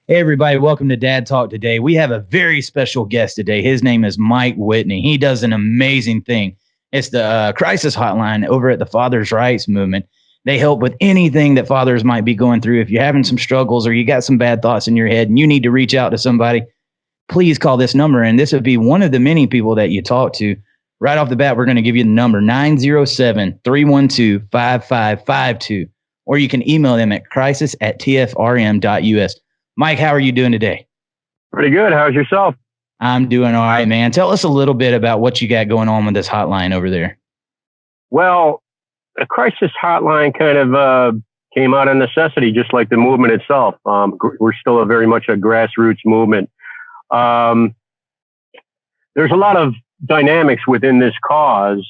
Hey, everybody, welcome to Dad Talk today. We have a very special guest today. His name is Mike Whitney. He does an amazing thing. It's the crisis hotline over at the Fathers' Rights Movement. They help with anything that fathers might be going through. If you're having some struggles or you got some bad thoughts in your head and you need to reach out to somebody, please call this number. And this would be one of the many people that you talk to. Right off the bat, we're going to give you the number 907-312-5552. Or you can email them at crisis@tfrm.us. Mike, how are you doing today? Pretty good. How's yourself? I'm doing all right, man. Tell us a little bit about what you got going on with this hotline over there. Well, a crisis hotline kind of came out of necessity, just like the movement itself. We're still very much a grassroots movement. There's a lot of dynamics within this cause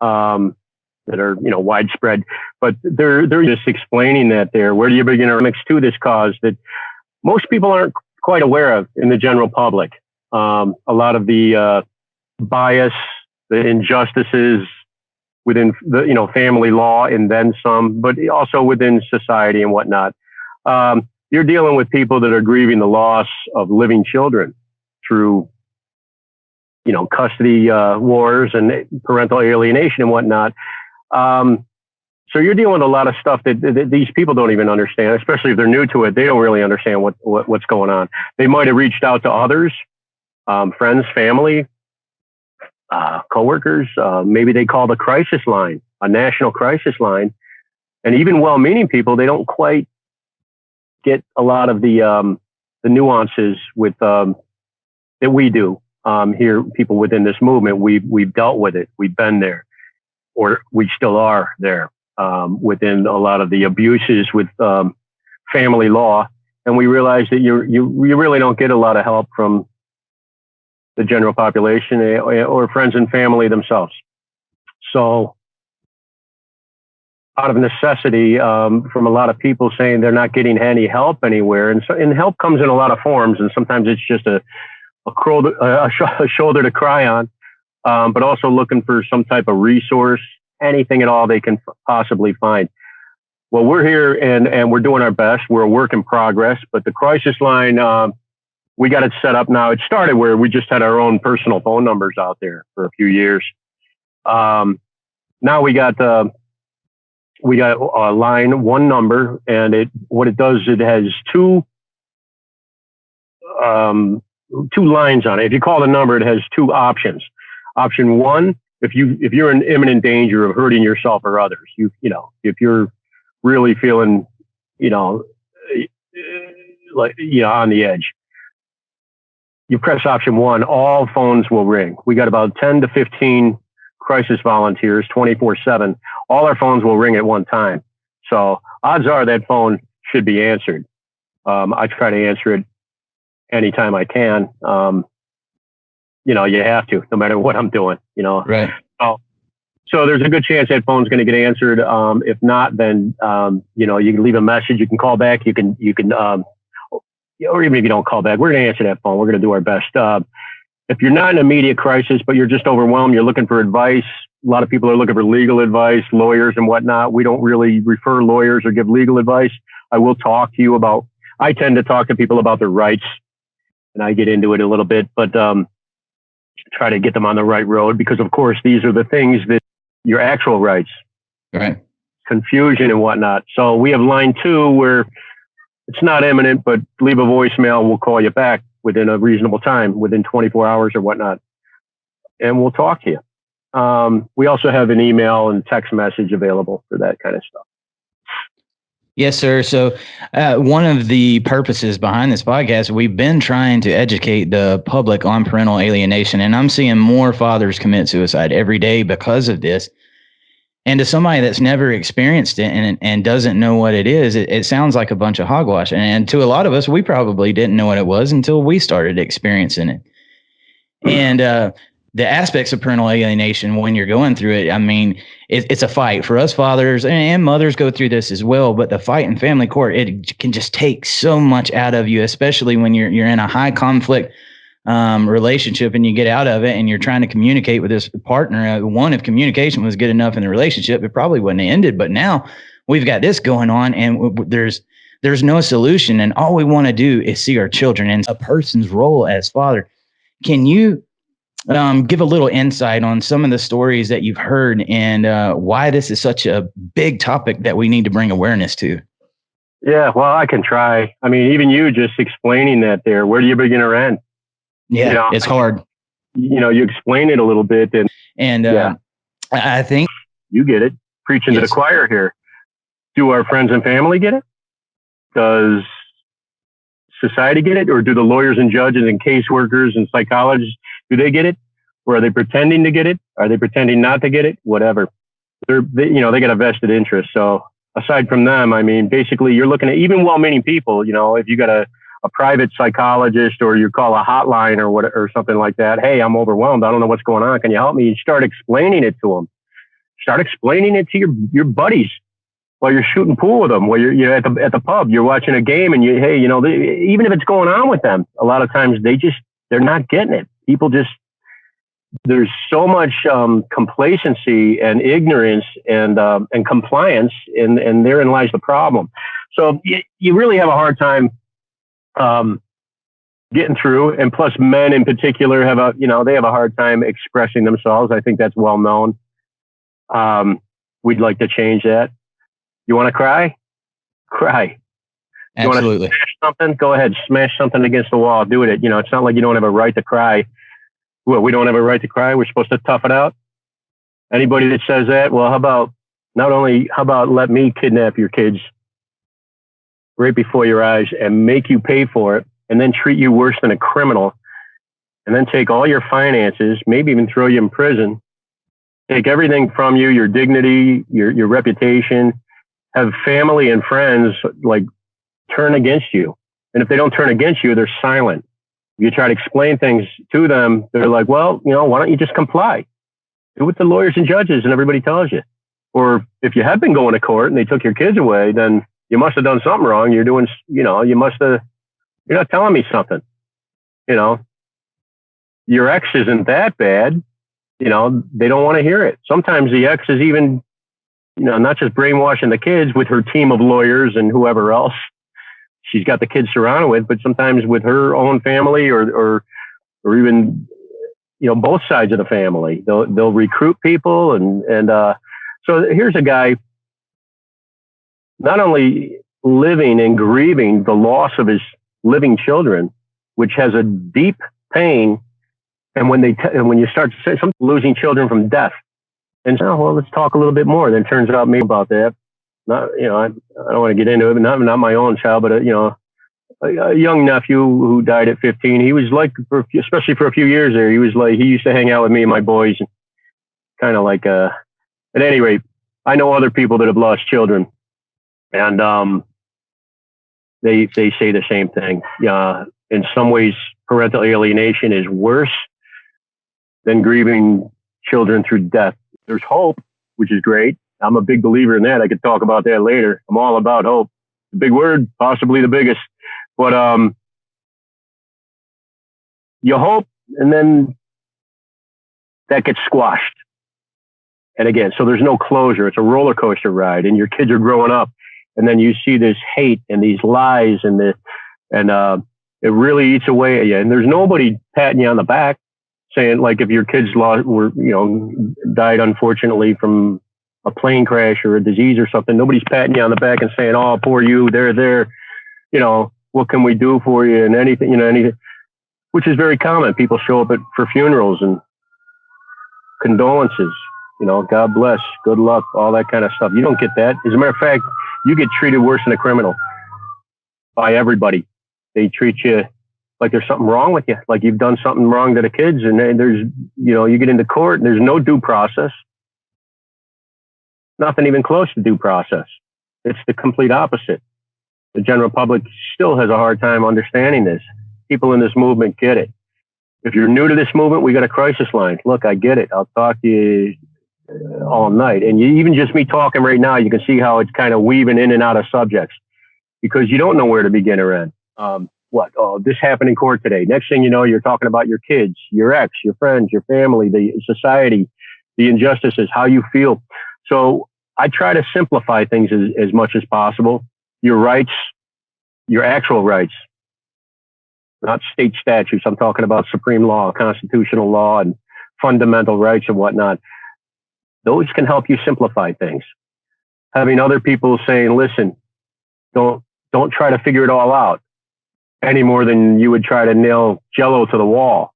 that are, widespread, but they're just explaining that there. Where do you begin to mix to this cause that most people aren't quite aware of in the general public? A lot of the bias, the injustices within the family law, and then some, but also within society and whatnot. You're dealing with people that are grieving the loss of living children through custody wars and parental alienation and whatnot. So you're dealing with a lot of stuff that these people don't even understand, especially if they're new to it. They don't really understand what's going on. They might have reached out to others, friends, family, coworkers. Maybe they called a crisis line, a national crisis line. And even well-meaning people, they don't quite get a lot of the nuances with that we do here. People within this movement, we've dealt with it. We've been there, or we still are there. Within a lot of the abuses with family law, and we realize that you really don't get a lot of help from the general population or friends and family themselves. So, out of necessity, from a lot of people saying they're not getting any help anywhere, and help comes in a lot of forms, and sometimes it's just a shoulder to cry on, but also looking for some type of resource. Anything at all they can possibly find. Well, we're here and we're doing our best. We're a work in progress, but the crisis line, we got it set up now. It started where we just had our own personal phone numbers out there for a few years. Now we got a line, one number, and what it does, it has two lines on it. If you call the number, it has two options. Option one, if you're in imminent danger of hurting yourself or others, if you're really feeling, on the edge, you press option one, all phones will ring. We got about 10 to 15 crisis volunteers, 24/7. All our phones will ring at one time. So odds are that phone should be answered. I try to answer it anytime I can. You have to, no matter what I'm doing, Right. So there's a good chance that phone's going to get answered. If not, then, you can leave a message. You can call back. You can, or even if you don't call back, we're going to answer that phone. We're going to do our best. If you're not in immediate crisis, but you're just overwhelmed, you're looking for advice. A lot of people are looking for legal advice, lawyers and whatnot. We don't really refer lawyers or give legal advice. I will talk to you I tend to talk to people about their rights, and I get into it a little bit, but, try to get them on the right road, because of course these are the things that your actual rights, right? Confusion and whatnot. So we have line 2 where it's not imminent, but leave a voicemail and we'll call you back within a reasonable time, within 24 hours or whatnot, and we'll talk to you. We also have an email and text message available for that kind of stuff. Yes, sir. So one of the purposes behind this podcast, we've been trying to educate the public on parental alienation, and I'm seeing more fathers commit suicide every day because of this. And to somebody that's never experienced it and doesn't know what it is, it sounds like a bunch of hogwash. And to a lot of us, we probably didn't know what it was until we started experiencing it. And the aspects of parental alienation when you're going through it, I mean, it's a fight for us fathers, and mothers go through this as well. But the fight in family court, it can just take so much out of you, especially when you're in a high conflict relationship and you get out of it and you're trying to communicate with this partner. One, if communication was good enough in the relationship, it probably wouldn't have ended. But now we've got this going on, and there's there's no solution. And all we want to do is see our children and a person's role as father. Can you give a little insight on some of the stories that you've heard and why this is such a big topic that we need to bring awareness to? Yeah, well, I can try. I mean, even you just explaining that there, where do you begin or end? Yeah, it's hard. You explain it a little bit, and I think you get it. Preaching to the choir here. Do our friends and family get it? Does society get it? Or do the lawyers and judges and caseworkers and psychologists, do they get it? Or are they pretending to get it? Are they pretending not to get it? Whatever. They got a vested interest. So aside from them, I mean, basically you're looking at even well-meaning people, if you got a private psychologist or you call a hotline or something like that. Hey, I'm overwhelmed. I don't know what's going on. Can you help me? You start explaining it to them. Start explaining it to your buddies while you're shooting pool with them, while you're at the pub, you're watching a game and even if it's going on with them, a lot of times they're not getting it. People there's so much complacency and ignorance and compliance, and therein lies the problem. So you really have a hard time getting through. And plus, men in particular they have a hard time expressing themselves. I think that's well known. We'd like to change that. You want to cry? Cry. Absolutely. You want to smash something? Go ahead, smash something against the wall. Do it. It's not like you don't have a right to cry. Well, we don't have a right to cry. We're supposed to tough it out. Anybody that says that, well, how about let me kidnap your kids right before your eyes and make you pay for it, and then treat you worse than a criminal, and then take all your finances, maybe even throw you in prison, take everything from you, your dignity, your reputation, have family and friends like turn against you. And if they don't turn against you, they're silent. You try to explain things to them, they're like, well, why don't you just comply? Do what the lawyers and judges and everybody tells you. Or if you have been going to court and they took your kids away, then you must have done something wrong. You're doing, you're not telling me something. Your ex isn't that bad. They don't want to hear it. Sometimes the ex is even, not just brainwashing the kids with her team of lawyers and whoever else she's got the kids surrounded with, but sometimes with her own family or even, both sides of the family. They'll recruit people. And so here's a guy not only living and grieving the loss of his living children, which has a deep pain. And when you start to say something, losing children from death, and so, well, let's talk a little bit more. Then turns out me about that. Not, I don't want to get into it, but not my own child, but a young nephew who died at 15. He was like, especially for a few years there, he used to hang out with me and my boys, and kind of like, at any rate, I know other people that have lost children, and they say the same thing. In some ways, parental alienation is worse than grieving children through death. There's hope, which is great. I'm a big believer in that. I could talk about that later. I'm all about hope. The big word, possibly the biggest. But you hope, and then that gets squashed. And again, so there's no closure. It's a roller coaster ride, and your kids are growing up, and then you see this hate and these lies, and it really eats away at you. And there's nobody patting you on the back, saying like if your kids died unfortunately from a plane crash or a disease or something, nobody's patting you on the back and saying, "Oh, poor you, there, what can we do for you?" And anything, which is very common. People show up for funerals and condolences, God bless, good luck, all that kind of stuff. You don't get that. As a matter of fact, you get treated worse than a criminal by everybody. They treat you like there's something wrong with you, like you've done something wrong to the kids. And there's, you get into court and there's no due process. Nothing even close to due process. It's the complete opposite. The general public still has a hard time understanding this. People in this movement get it. If you're new to this movement, we got a crisis line. Look, I get it. I'll talk to you all night. And even just me talking right now, you can see how it's kind of weaving in and out of subjects because you don't know where to begin or end. This happened in court today. Next thing you know, you're talking about your kids, your ex, your friends, your family, the society, the injustices, how you feel. So I try to simplify things as much as possible. Your rights your actual rights, not state statutes. I'm talking about supreme law, constitutional law, and fundamental rights and whatnot. Those can help you simplify things. Having other people saying, listen, don't try to figure it all out any more than you would try to nail Jello to the wall.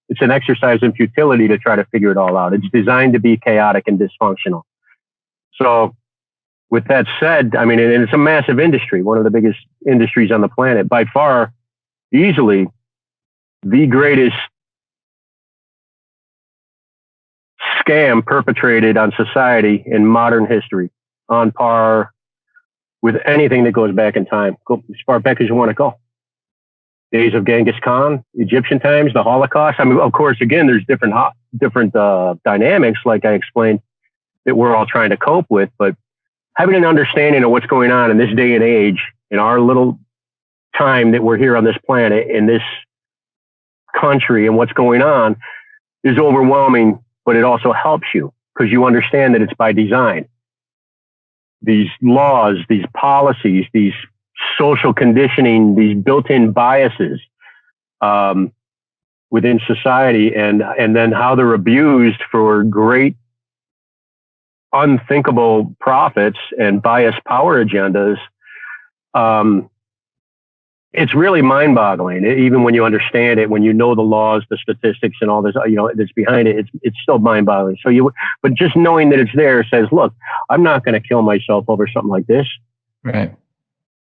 It's an exercise in futility to try to figure it all out. It's designed to be chaotic and dysfunctional. So with that said, I mean, and it's a massive industry, one of the biggest industries on the planet, by far, easily the greatest scam perpetrated on society in modern history, on par with anything that goes back in time. Go as far back as you want to go. Days of Genghis Khan, Egyptian times, the Holocaust. I mean, of course, again, there's different dynamics, like I explained, that we're all trying to cope with. But having an understanding of what's going on in this day and age, in our little time that we're here on this planet, in this country, and what's going on, is overwhelming. But it also helps you because you understand that it's by design. These laws, these policies, these social conditioning, these built-in biases within society, and then how they're abused for great, unthinkable profits and biased power agendas. It's really mind-boggling. Even when you understand it, when you know the laws, the statistics, and all this, that's behind it, it's still mind-boggling. But just knowing that it's there says, look, I'm not going to kill myself over something like this. Right.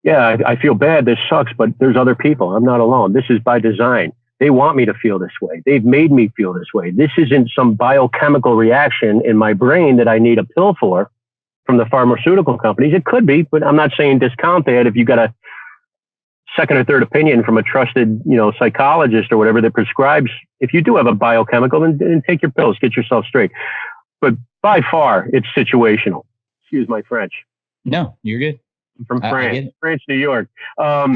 Yeah, I feel bad. This sucks, but there's other people. I'm not alone. This is by design. They want me to feel this way. They've made me feel this way. This isn't some biochemical reaction in my brain that I need a pill for from the pharmaceutical companies. It could be, but I'm not saying discount that if you got a second or third opinion from a trusted, psychologist or whatever that prescribes. If you do have a biochemical, then take your pills, get yourself straight. But by far, it's situational. Excuse my French. No, you're good. I'm from France, New York. But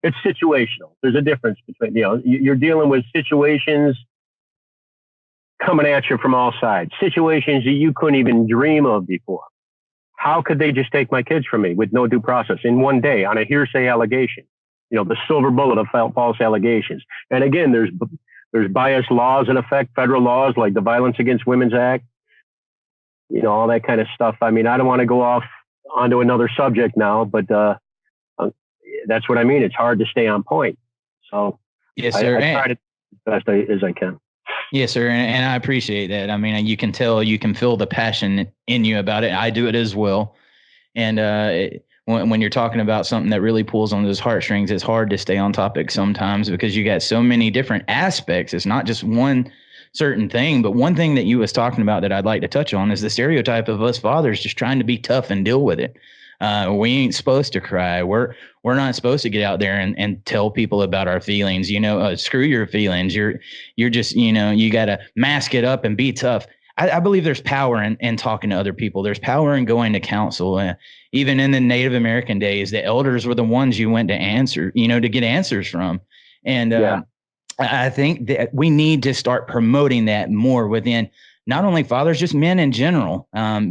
it's situational. There's a difference between, you're dealing with situations coming at you from all sides, situations that you couldn't even dream of before. How could they just take my kids from me with no due process in one day on a hearsay allegation? The silver bullet of false allegations. And again, there's biased laws in effect, federal laws like the Violence Against Women's Act, all that kind of stuff. I mean, I don't want to go off onto another subject now, but that's what I mean. It's hard to stay on point. So yes, sir. I try to as best as I can. Yes, sir. And I appreciate that. I mean, you can tell, you can feel the passion in you about it. I do it as well. And when you're talking about something that really pulls on those heartstrings, it's hard to stay on topic sometimes because you got so many different aspects. It's not just one certain thing. But one thing that you was talking about that I'd like to touch on is the stereotype of us fathers just trying to be tough and deal with it. We ain't supposed to cry. We're not supposed to get out there and tell people about our feelings. Screw your feelings. You're just, you got to mask it up and be tough. I believe there's power in talking to other people. There's power in going to counsel. Even in the Native American days, the elders were the ones you went to answer, to get answers from. And I think that we need to start promoting that more within not only fathers, just men in general.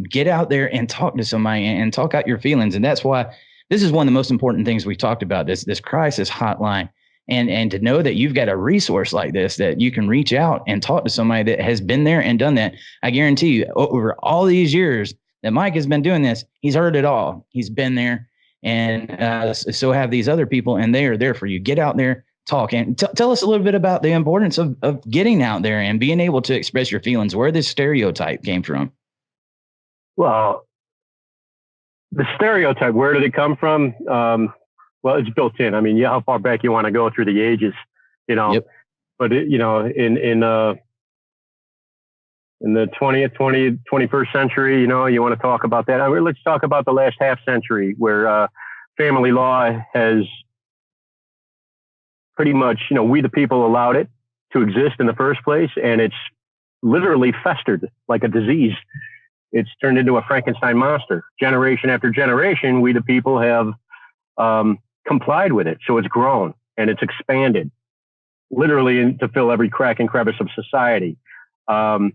Get out there and talk to somebody and talk out your feelings. And that's why this is one of the most important things we've talked about, this crisis hotline. And to know that you've got a resource like this, that you can reach out and talk to somebody that has been there and done that. I guarantee you, over all these years that Mike has been doing this, he's heard it all. He's been there. And so have these other people, and they are there for you. Get out there, talk, and tell us a little bit about the importance of getting out there and being able to express your feelings, where this stereotype came from. Well, the stereotype, where did it come from? Well, it's built in. I mean, how far back you want to go through the ages, Yep. But in the 21st century, you want to talk about that. I mean, let's talk about the last half century where family law has pretty much, we the people allowed it to exist in the first place, and it's literally festered like a disease. It's turned into a Frankenstein monster. Generation after generation, we the people have complied with it. So it's grown and it's expanded literally to fill every crack and crevice of society. So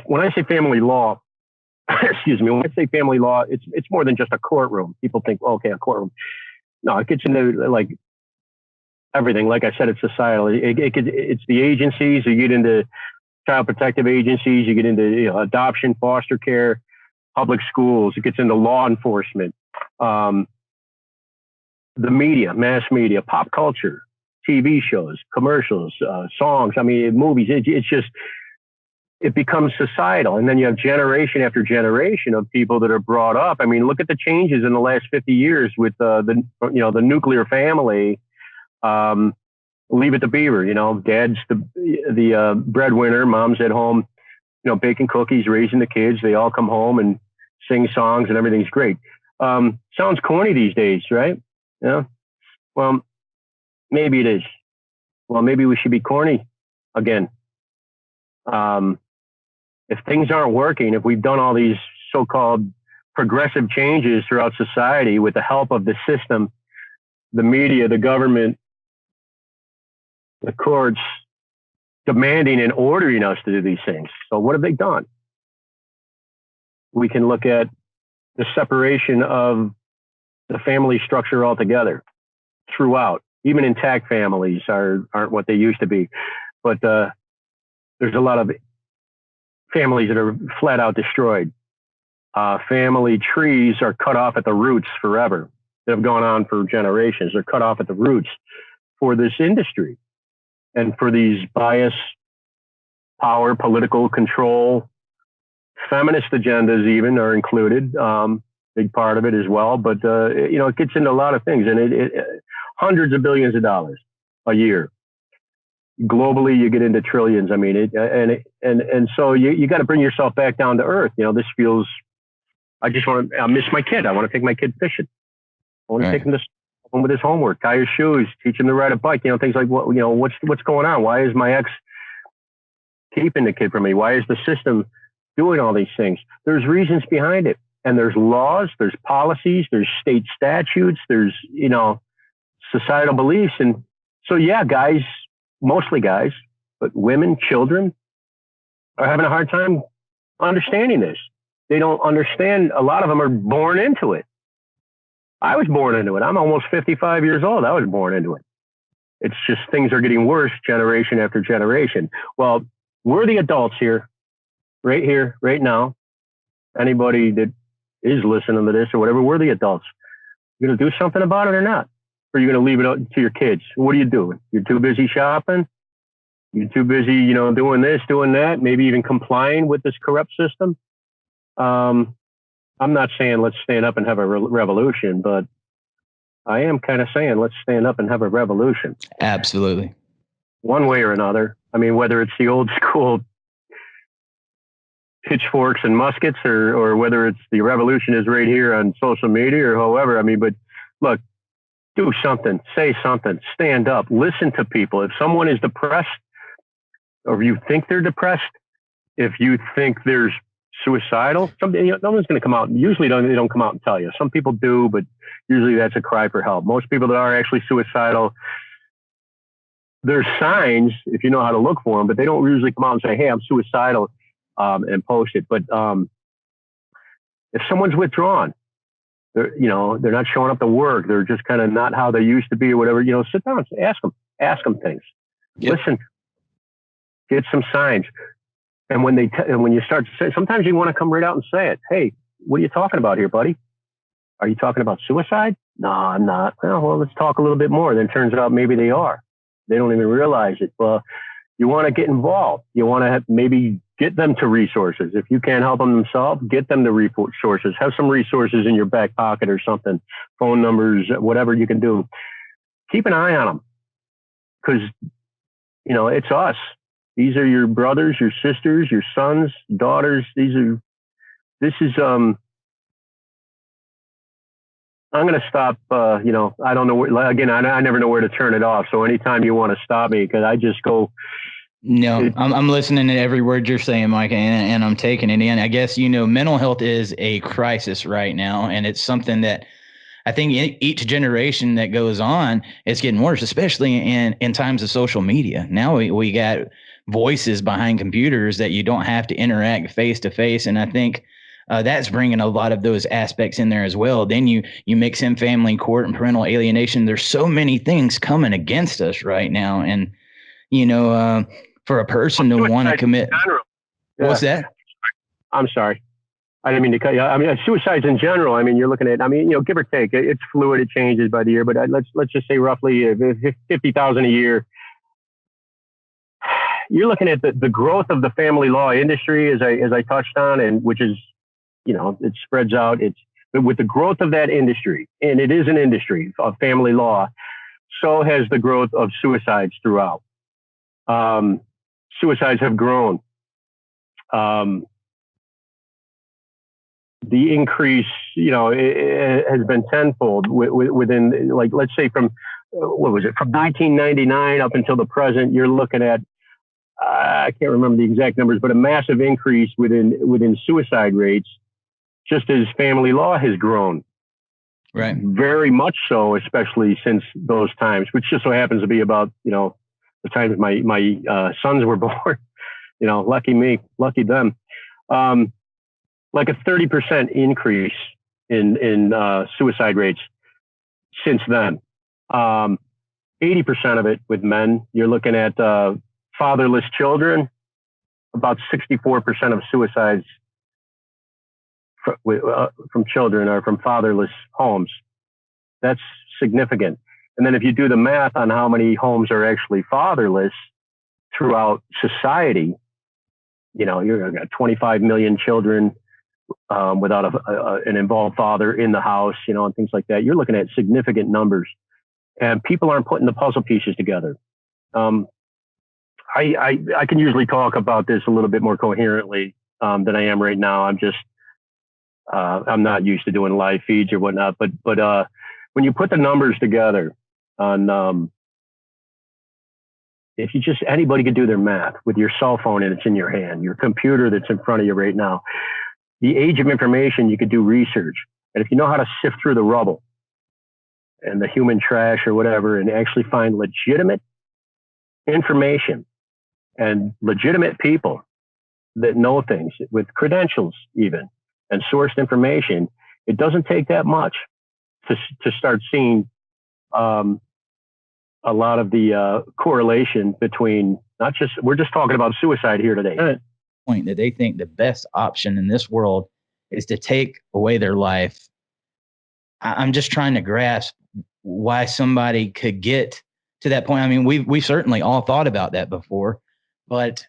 when I say family law, excuse me, when I say family law, it's more than just a courtroom. People think, oh, okay, a courtroom. No, it gets into like everything. Like I said, it's societal. It's the agencies. You get into child protective agencies. You get into adoption, foster care, public schools. It gets into law enforcement, the media, mass media, pop culture, TV shows, commercials, songs. I mean, movies. It's just, it becomes societal. And then you have generation after generation of people that are brought up. I mean, look at the changes in the last 50 years with the nuclear family. Leave it to Beaver, dad's the breadwinner, mom's at home, baking cookies, raising the kids. They all come home and sing songs and everything's great. Sounds corny these days, right? Yeah. Well, maybe it is. Well, maybe we should be corny again. If things aren't working, if we've done all these so-called progressive changes throughout society with the help of the system, the media, the government, the courts, demanding and ordering us to do these things. So what have they done? We can look at the separation of the family structure altogether throughout. Even intact families aren't what they used to be. But there's a lot of families that are flat out destroyed. Family trees are cut off at the roots forever. That have gone on for generations. They're cut off at the roots for this industry and for these bias, power, political control, feminist agendas even are included. Big part of it as well. But, it gets into a lot of things, and it hundreds of billions of dollars a year. Globally, you get into trillions. I mean, and so you got to bring yourself back down to earth. This feels, I miss my kid. I want to take my kid fishing. I want to take him to home with his homework, tie his shoes, teach him to ride a bike, things like what's going on? Why is my ex keeping the kid from me? Why is the system doing all these things? There's reasons behind it. And there's laws, there's policies, there's state statutes, there's, societal beliefs. And so, yeah, guys, mostly guys, but women, children are having a hard time understanding this. They don't understand. A lot of them are born into it. I was born into it. I'm almost 55 years old. I was born into it. It's just things are getting worse generation after generation. Well, we're the adults here, right now. Anybody that is listening to this or whatever, we're the adults. You going to do something about it or not? Or are you going to leave it up to your kids? What are you doing? You're too busy shopping? You're too busy, doing this, doing that, maybe even complying with this corrupt system? I'm not saying let's stand up and have a revolution, but I am kind of saying let's stand up and have a revolution. Absolutely. One way or another. I mean, whether it's the old school pitchforks and muskets or whether it's the revolution is right here on social media or however. I mean, but look, do something, say something, stand up, listen to people. If someone is depressed or you think they're depressed, if you think they're suicidal, no one's going to come out. Usually they don't come out and tell you. Some people do, but usually that's a cry for help. Most people that are actually suicidal, there's signs if you know how to look for them, but they don't usually come out and say, hey, I'm suicidal. And post it. But if someone's withdrawn, they're not showing up to work. They're just kind of not how they used to be or whatever. Sit down, ask them things. Yep. Listen, get some signs. And when you start to say, sometimes you want to come right out and say it. Hey, what are you talking about here, buddy? Are you talking about suicide? No, I'm not. Well, let's talk a little bit more. Then it turns out maybe they are. They don't even realize it. Well, you want to get involved. You want to maybe get them to resources. If you can't help them themselves, get them to resources. Have some resources in your back pocket or something, phone numbers, whatever you can do. Keep an eye on them because, it's us. These are your brothers, your sisters, your sons, daughters. I'm going to stop, I don't know where, again, I never know where to turn it off. So anytime you want to stop me, because I just go. No, I'm listening to every word you're saying, Mike, and I'm taking it in. I guess, mental health is a crisis right now, and it's something that I think each generation that goes on, it's getting worse, especially in times of social media. Now we got voices behind computers that you don't have to interact face to face. And I think that's bringing a lot of those aspects in there as well. Then you mix in family court and parental alienation. There's so many things coming against us right now, and for a person to want to commit, what's that? I'm sorry. I didn't mean to cut you. I mean, suicides in general. I mean, you're looking at. I mean, give or take, it's fluid. It changes by the year, but let's just say roughly 50,000 a year. You're looking at the growth of the family law industry, as I touched on, and which is, it spreads out. But with the growth of that industry, and it is an industry of family law, so has the growth of suicides throughout. Suicides have grown. The increase, it has been tenfold within, like, let's say from 1999 up until the present. You're looking at, I can't remember the exact numbers, but a massive increase within suicide rates, just as family law has grown. Right. Very much so, especially since those times, which just so happens to be about, the times my sons were born. Lucky me, lucky them. Like a 30% increase in suicide rates since then. 80% of it with men. You're looking at fatherless children. About 64% of suicides from children are from fatherless homes. That's significant. And then if you do the math on how many homes are actually fatherless throughout society, you're got 25 million children without an involved father in the house, and things like that. You're looking at significant numbers, and people aren't putting the puzzle pieces together. I can usually talk about this a little bit more coherently than I am right now. I'm not used to doing live feeds or whatnot, but when you put the numbers together on, if anybody could do their math with your cell phone and it's in your hand, your computer that's in front of you right now. The age of information, you could do research. And if you know how to sift through the rubble and the human trash or whatever, and actually find legitimate information and legitimate people that know things with credentials even and sourced information, it doesn't take that much to start seeing a lot of the correlation between we're just talking about suicide here today. Point that they think the best option in this world is to take away their life. I'm just trying to grasp why somebody could get to that point. I mean, we've certainly all thought about that before, but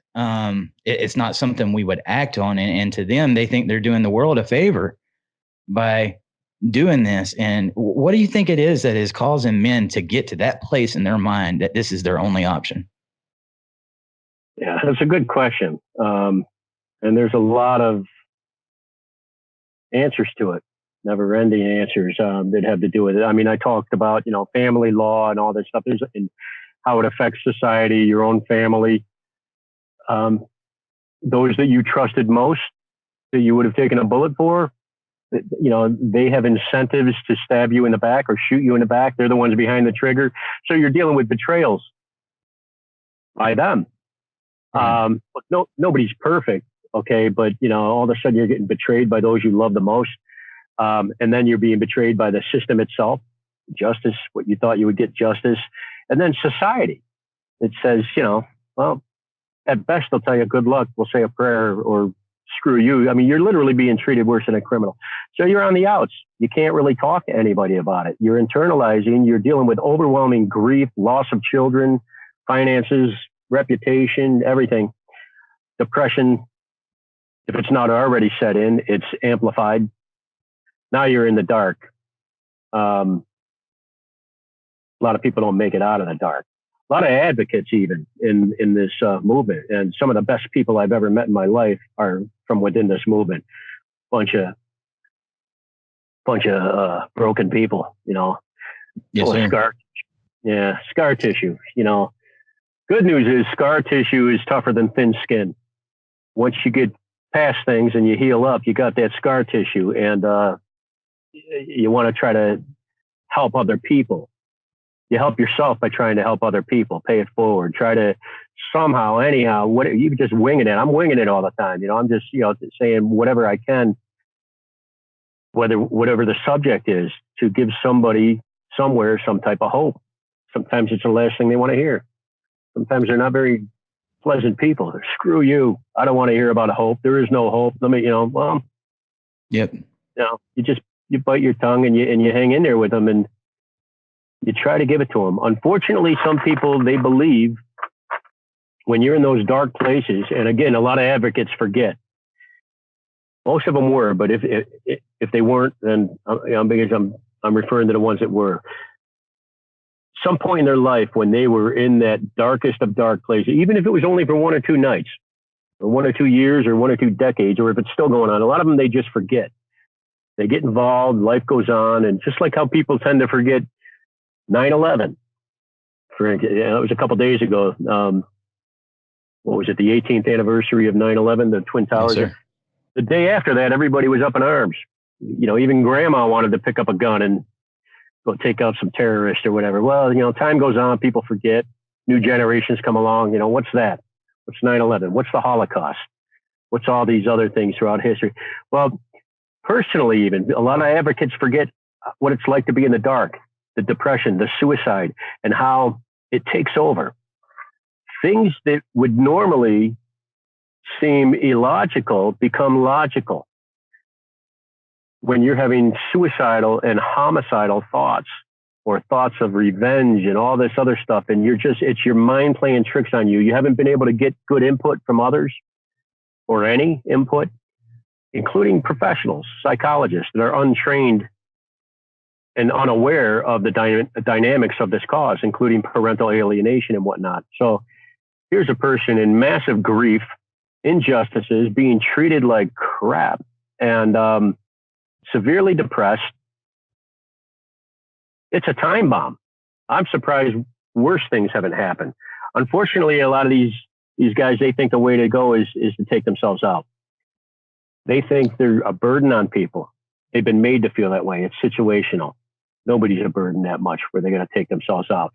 it's not something we would act on. And to them, they think they're doing the world a favor by doing this. And what do you think it is that is causing men to get to that place in their mind that this is their only option? Yeah, that's a good question. And there's a lot of answers to it, never ending answers that have to do with it. I mean, I talked about, family law and all this stuff, and how it affects society, your own family. Those that you trusted most, that you would have taken a bullet for, they have incentives to stab you in the back or shoot you in the back. They're the ones behind the trigger. So you're dealing with betrayals by them. Nobody's perfect. Okay. But all of a sudden you're getting betrayed by those you love the most. And then you're being betrayed by the system itself, justice, what you thought you would get justice. And then society, it says, well, at best they'll tell you good luck. We'll say a prayer or screw you. I mean, you're literally being treated worse than a criminal. So you're on the outs. You can't really talk to anybody about it. You're internalizing, you're dealing with overwhelming grief, loss of children, finances, reputation, everything. Depression, if it's not already set in, it's amplified. Now you're in the dark. A lot of people don't make it out of the dark. A lot of advocates even in this movement, and some of the best people I've ever met in my life are from within this movement. Bunch of broken people, Yes, sir. Scar tissue. Good news is scar tissue is tougher than thin skin. Once you get past things and you heal up, you got that scar tissue, and you want to try to help other people. You help yourself by trying to help other people. Pay it forward. Try to somehow, anyhow, you can just wing it. I'm winging it all the time. I'm just, saying whatever I can whatever the subject is, to give somebody somewhere some type of hope. Sometimes it's the last thing they want to hear. Sometimes they're not very pleasant people. Screw you. I don't want to hear about hope. There is no hope. Yep. You bite your tongue and you hang in there with them and you try to give it to them. Unfortunately, some people, they believe when you're in those dark places, and again, a lot of advocates forget. Most of them were, but if they weren't, then because I'm referring to the ones that were. Some point in their life when they were in that darkest of dark places, even if it was only for 1 or 2 nights, or 1 or 2 years, or 1 or 2 decades, or if it's still going on, a lot of them, they just forget. They get involved, life goes on, and just like how people tend to forget 9/11. It was a couple days ago. What was it? The 18th anniversary of 9/11, the Twin Towers. Yes, the day after that, everybody was up in arms. Even grandma wanted to pick up a gun and go take out some terrorists or whatever. Well, time goes on, people forget. New generations come along. What's that? What's 9/11? What's the Holocaust? What's all these other things throughout history? Well, personally, even a lot of advocates forget what it's like to be in the dark, the depression, the suicide, and how it takes over. Things that would normally seem illogical become logical when you're having suicidal and homicidal thoughts, or thoughts of revenge and all this other stuff. And it's your mind playing tricks on you. You haven't been able to get good input from others, or any input, including professionals, psychologists that are untrained and unaware of the dynamics of this cause, including parental alienation and whatnot. So here's a person in massive grief, injustices, being treated like crap, and severely depressed. It's a time bomb. I'm surprised worse things haven't happened. Unfortunately, a lot of these guys, they think the way to go is to take themselves out. They think they're a burden on people. They've been made to feel that way. It's situational. Nobody's a burden that much where they're going to take themselves out.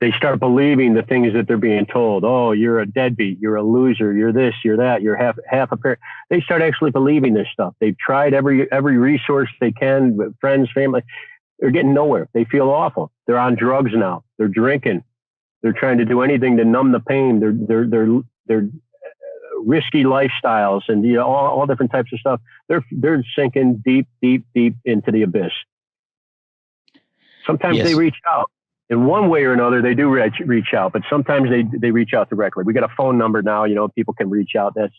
They start believing the things that they're being told. Oh, you're a deadbeat. You're a loser. You're this, you're that. You're half a parent. They start actually believing this stuff. They've tried every resource they can with friends, family. They're getting nowhere. They feel awful. They're on drugs now. They're drinking. They're trying to do anything to numb the pain. They're risky lifestyles and all different types of stuff. They're sinking deep into the abyss. Sometimes they reach out. In one way or another, they do reach out, but sometimes they reach out directly. We got a phone number now, people can reach out. That's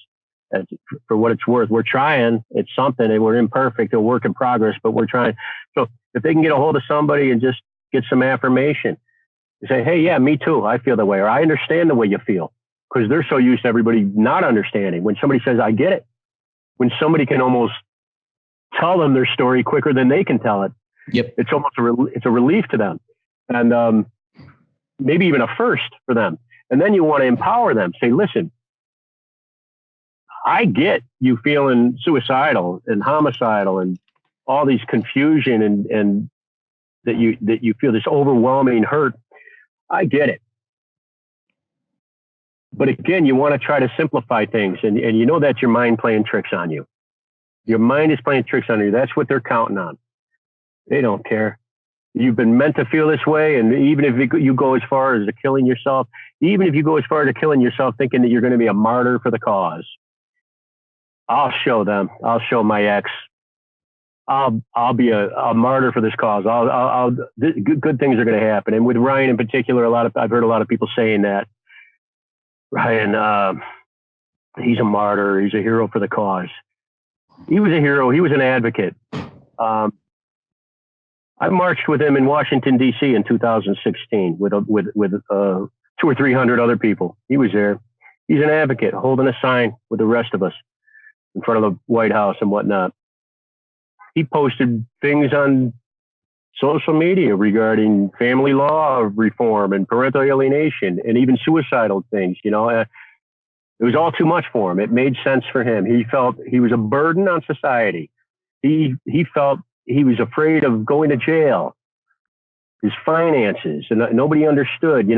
for what it's worth. We're trying. It's something, and we're imperfect, a work in progress, but we're trying. So if they can get a hold of somebody and just get some affirmation, say, hey, yeah, me too. I feel that way, or I understand the way you feel, because they're so used to everybody not understanding. When somebody says, I get it, when somebody can almost tell them their story quicker than they can tell it, yep, it's almost it's a relief to them. And maybe even a first for them. And then you want to empower them. Say, listen, I get you feeling suicidal and homicidal and all these confusion and that you feel this overwhelming hurt. I get it. But again, you want to try to simplify things. And that's your mind playing tricks on you. Your mind is playing tricks on you. That's what they're counting on. They don't care. You've been meant to feel this way, and even if you go as far as to killing yourself, even if you go as far as to killing yourself thinking that you're going to be a martyr for the cause, I'll show them. I'll show my ex. I'll be a martyr for this cause. Good things are going to happen. And with Ryan in particular, I've heard a lot of people saying that. Ryan, he's a martyr. He's a hero for the cause. He was a hero. He was an advocate. I marched with him in Washington, D.C. in 2016 with 200 or 300 other people. He was there. He's an advocate holding a sign with the rest of us in front of the White House and whatnot. He posted things on social media regarding family law reform and parental alienation and even suicidal things. It was all too much for him. It made sense for him. He felt he was a burden on society. He felt he was afraid of going to jail, his finances, and nobody understood,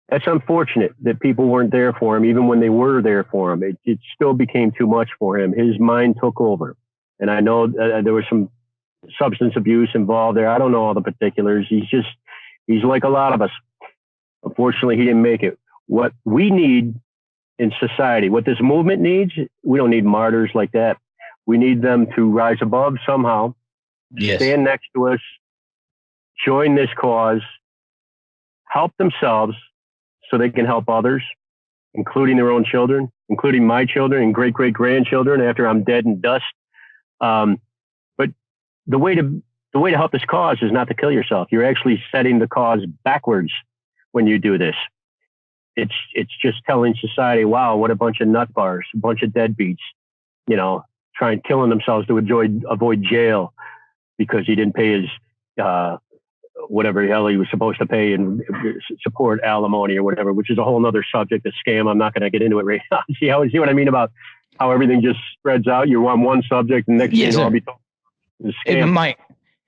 that's unfortunate that people weren't there for him. Even when they were there for him, it still became too much for him. His mind took over. And I know there was some substance abuse involved there. I don't know all the particulars. He's like a lot of us. Unfortunately, he didn't make it. What we need in society, what this movement needs, we don't need martyrs like that. We need them to rise above somehow, stand next to us, join this cause, help themselves so they can help others, including their own children, including my children and great-great-grandchildren after I'm dead and dust. But the way to help this cause is not to kill yourself. You're actually setting the cause backwards when you do this. It's just telling society, wow, what a bunch of nut bars, a bunch of deadbeats, trying killing themselves to avoid jail because he didn't pay his whatever the hell he was supposed to pay and support alimony or whatever, which is a whole nother subject, a scam. I'm not going to get into it right now. See what I mean about how everything just spreads out? You're on one subject and next thing I'll be talking about the scam. Mike,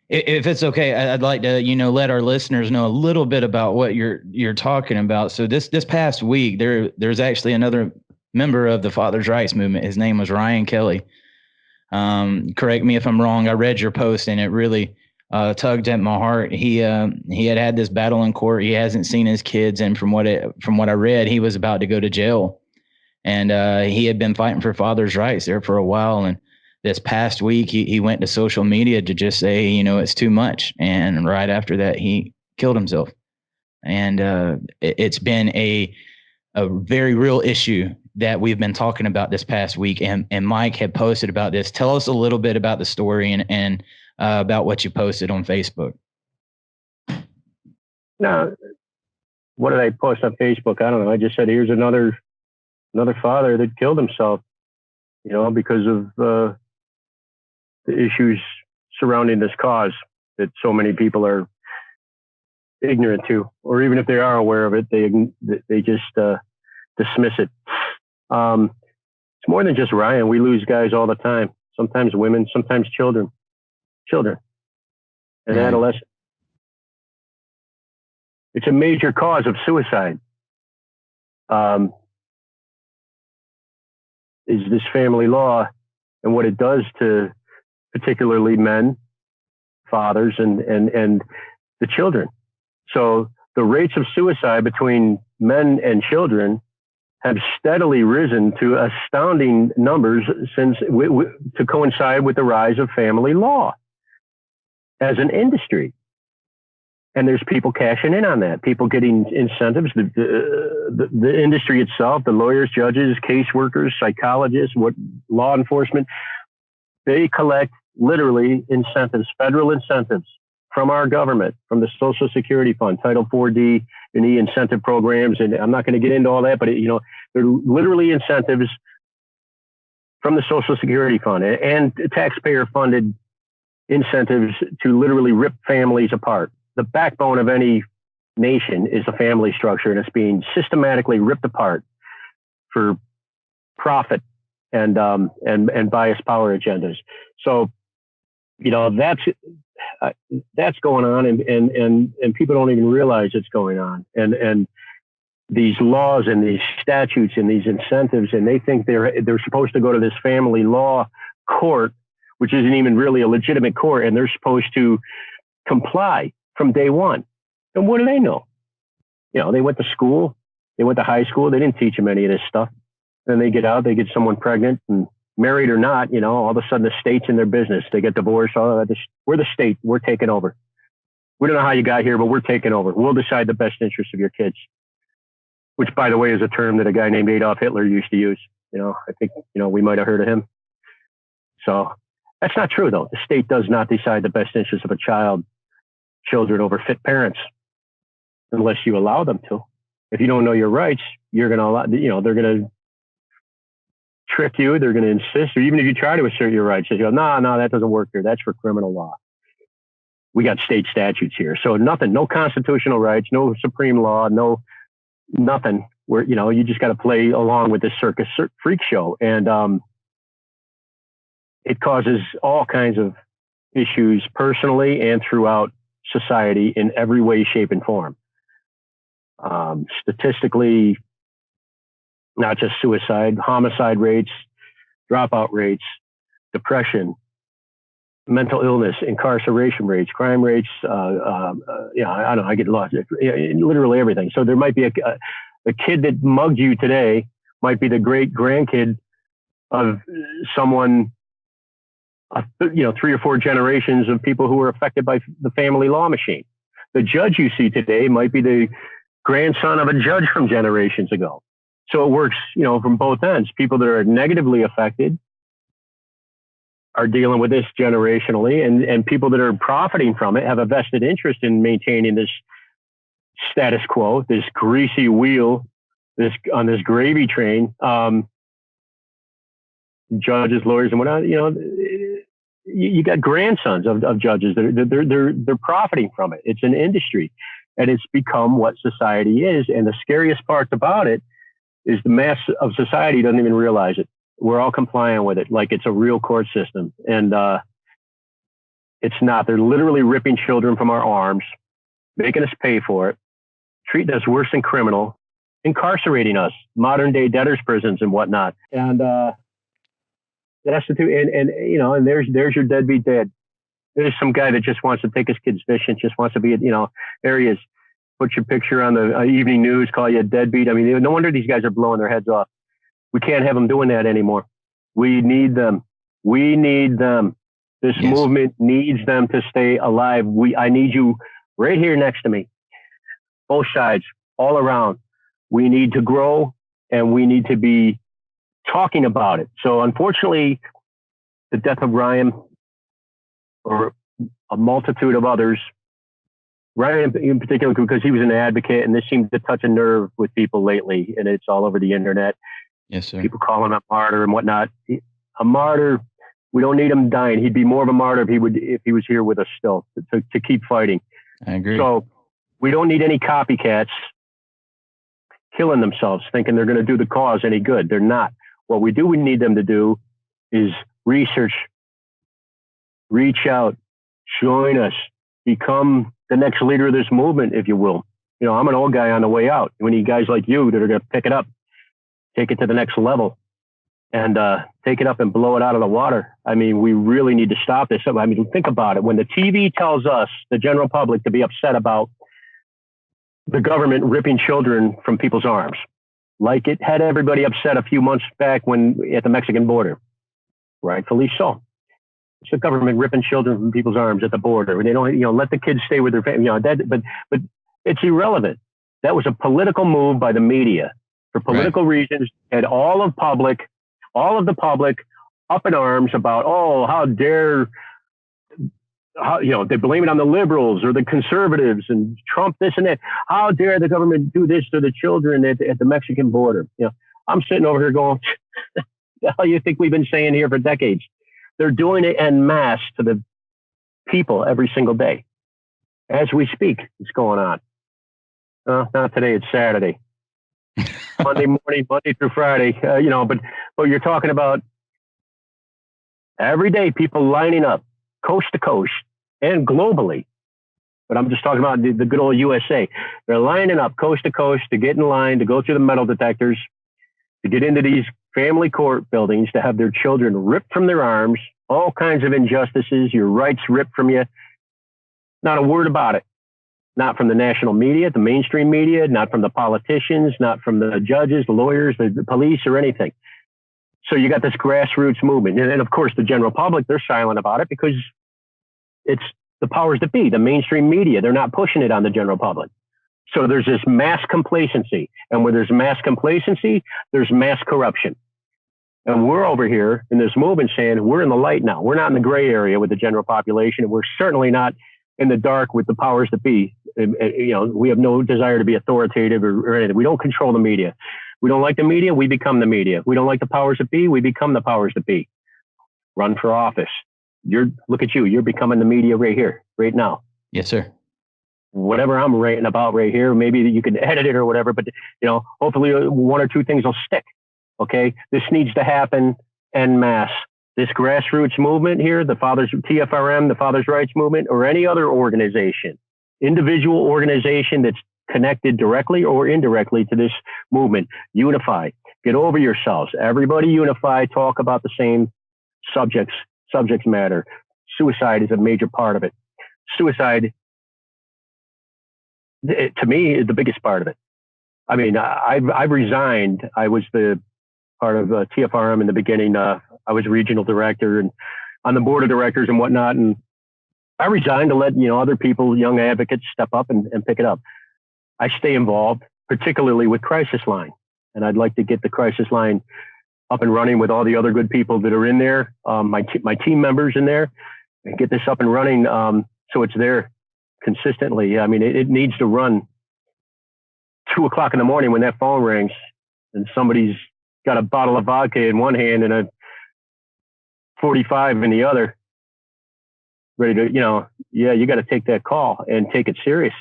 if it's okay, I'd like to, let our listeners know a little bit about what you're talking about. So this past week, there's actually another member of the Fathers' Rights movement. His name was Ryan Kelly. Correct me if I'm wrong. I read your post and it really tugged at my heart. He had this battle in court. He hasn't seen his kids, and from what I read, he was about to go to jail. And he had been fighting for fathers' rights there for a while. And this past week, he went to social media to just say, it's too much. And right after that, he killed himself. And it's been a very real issue that we've been talking about this past week. And Mike had posted about this. Tell us a little bit about the story and about what you posted on Facebook. No, what did I post on Facebook? I don't know. I just said, here's another father that killed himself, because of the issues surrounding this cause that so many people are ignorant to, or even if they are aware of it, they just dismiss it. It's more than just Ryan. We lose guys all the time. Sometimes women, sometimes children, and adolescents. It's a major cause of suicide. Is this family law and what it does to particularly men, fathers, and the children. So the rates of suicide between men and children have steadily risen to astounding numbers since to coincide with the rise of family law as an industry. And there's people cashing in on that, people getting incentives. The industry itself, the lawyers, judges, caseworkers, psychologists, law enforcement, they collect literally incentives, federal incentives from our government, from the Social Security Fund, Title 4D and E incentive programs. And I'm not going to get into all that, but they're literally incentives from the Social Security Fund and taxpayer funded incentives to literally rip families apart. The backbone of any nation is a family structure, and it's being systematically ripped apart for profit and biased power agendas. So, that's going on, and people don't even realize it's going on. And these laws and these statutes and these incentives, and they think they're supposed to go to this family law court, which isn't even really a legitimate court, and they're supposed to comply from day one. And what do they know? They went to school, they went to high school, they didn't teach them any of this stuff. Then they get out, they get someone pregnant, and married or not, all of a sudden the state's in their business. They get divorced. Oh, we're the state. We're taking over. We don't know how you got here, but we're taking over. We'll decide the best interest of your kids. Which, by the way, is a term that a guy named Adolf Hitler used to use. I think, we might have heard of him. So that's not true, though. The state does not decide the best interest of children over fit parents, unless you allow them to. If you don't know your rights, you're going to allow, they're going to trick you. They're going to insist, or even if you try to assert your rights, they go, no, that doesn't work here. That's for criminal law. We got state statutes here. So nothing, no constitutional rights, no supreme law, no nothing where, you just got to play along with this circus freak show. And it causes all kinds of issues personally and throughout society in every way, shape, and form. Statistically, not just suicide, homicide rates, dropout rates, depression, mental illness, incarceration rates, crime rates. I don't know. I get lost. Literally everything. So there might be a kid that mugged you today might be the great grandkid of someone, 3 or 4 generations of people who were affected by the family law machine. The judge you see today might be the grandson of a judge from generations ago. So it works, from both ends. People that are negatively affected are dealing with this generationally, and people that are profiting from it have a vested interest in maintaining this status quo, this greasy wheel, on this gravy train. Judges, lawyers, and whatnot. You got grandsons of judges that they're profiting from it. It's an industry, and it's become what society is. And the scariest part about it is the mass of society doesn't even realize it. We're all compliant with it like it's a real court system. And it's not. They're literally ripping children from our arms, making us pay for it, treating us worse than criminal, incarcerating us, modern day debtors prisons and whatnot. And that's the two. And there's your deadbeat dad. There's some guy that just wants to take his kids fishing, just wants to be, there he is. Put your picture on the evening news, call you a deadbeat. I mean, no wonder these guys are blowing their heads off. We can't have them doing that anymore. We need them. This movement needs them to stay alive. I need you right here next to me. Both sides, all around. We need to grow, and we need to be talking about it. So unfortunately, the death of Ryan, or a multitude of others, Ryan in particular, because he was an advocate, and this seemed to touch a nerve with people lately, and it's all over the internet. Yes, sir. People calling him a martyr and whatnot. A martyr, we don't need him dying. He'd be more of a martyr if he was here with us still to keep fighting. I agree. So we don't need any copycats killing themselves, thinking they're going to do the cause any good. They're not. What we need them to do is research, reach out, join us, become the next leader of this movement, if you will. I'm an old guy on the way out. We need guys like you that are going to pick it up, take it to the next level, and take it up and blow it out of the water. I mean, we really need to stop this. I mean, think about it. When the TV tells us, the general public, to be upset about the government ripping children from people's arms, like it had everybody upset a few months back at the Mexican border, rightfully so. It's the government ripping children from people's arms at the border. They don't, let the kids stay with their family. But it's irrelevant. That was a political move by the media for political reasons. Had all of the public up in arms about, how dare, they blame it on the liberals or the conservatives and Trump, this and that. How dare the government do this to the children at the Mexican border? I'm sitting over here going, the hell you think we've been saying here for decades? They're doing it en masse to the people every single day. As we speak, it's going on. Not today, it's Saturday. Monday morning, Monday through Friday, but you're talking about every day people lining up coast to coast and globally. But I'm just talking about the good old USA. They're lining up coast to coast to get in line, to go through the metal detectors, to get into these family court buildings, to have their children ripped from their arms, all kinds of injustices, your rights ripped from you. Not a word about it. Not from the national media, the mainstream media, not from the politicians, not from the judges, the lawyers, the police, or anything. So you got this grassroots movement. And of course, the general public, they're silent about it because it's the powers that be, the mainstream media. They're not pushing it on the general public. So there's this mass complacency. And where there's mass complacency, there's mass corruption. And we're over here in this movement saying we're in the light now. We're not in the gray area with the general population. And we're certainly not in the dark with the powers that be. We have no desire to be authoritative or anything. We don't control the media. We don't like the media, we become the media. We don't like the powers that be, we become the powers that be. Run for office. Look at you. You're becoming the media right here, right now. Yes, sir. Whatever I'm ranting about right here, maybe you can edit it or whatever, but hopefully one or two things will stick. Okay, this needs to happen en masse. This grassroots movement here, the TFRM, the Fathers' Rights Movement, or any other organization, individual organization that's connected directly or indirectly to this movement, unify. Get over yourselves. Everybody unify. Talk about the same subject matter. suicide is a major part of it. Suicide, to me, is the biggest part of it. I mean, I've resigned. I was the part of TFRM in the beginning. I was regional director and on the board of directors and whatnot. And I resigned to let, other people, young advocates, step up and pick it up. I stay involved, particularly with Crisis Line. And I'd like to get the Crisis Line up and running with all the other good people that are in there, my team members in there, and get this up and running so it's there consistently. I mean, it needs to run 2:00 in the morning when that phone rings and somebody's got a bottle of vodka in one hand and a 45 in the other, ready to, you got to take that call and take it serious.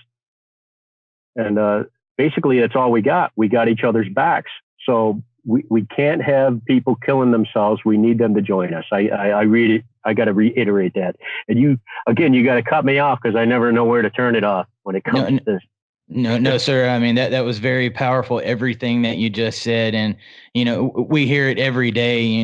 And basically, that's all we got. We got each other's backs. So we can't have people killing themselves. We need them to join us. I read it. I got to reiterate that. And you got to cut me off because I never know where to turn it off when it comes to this. No, sir. I mean, that was very powerful, everything that you just said. And, we hear it every day,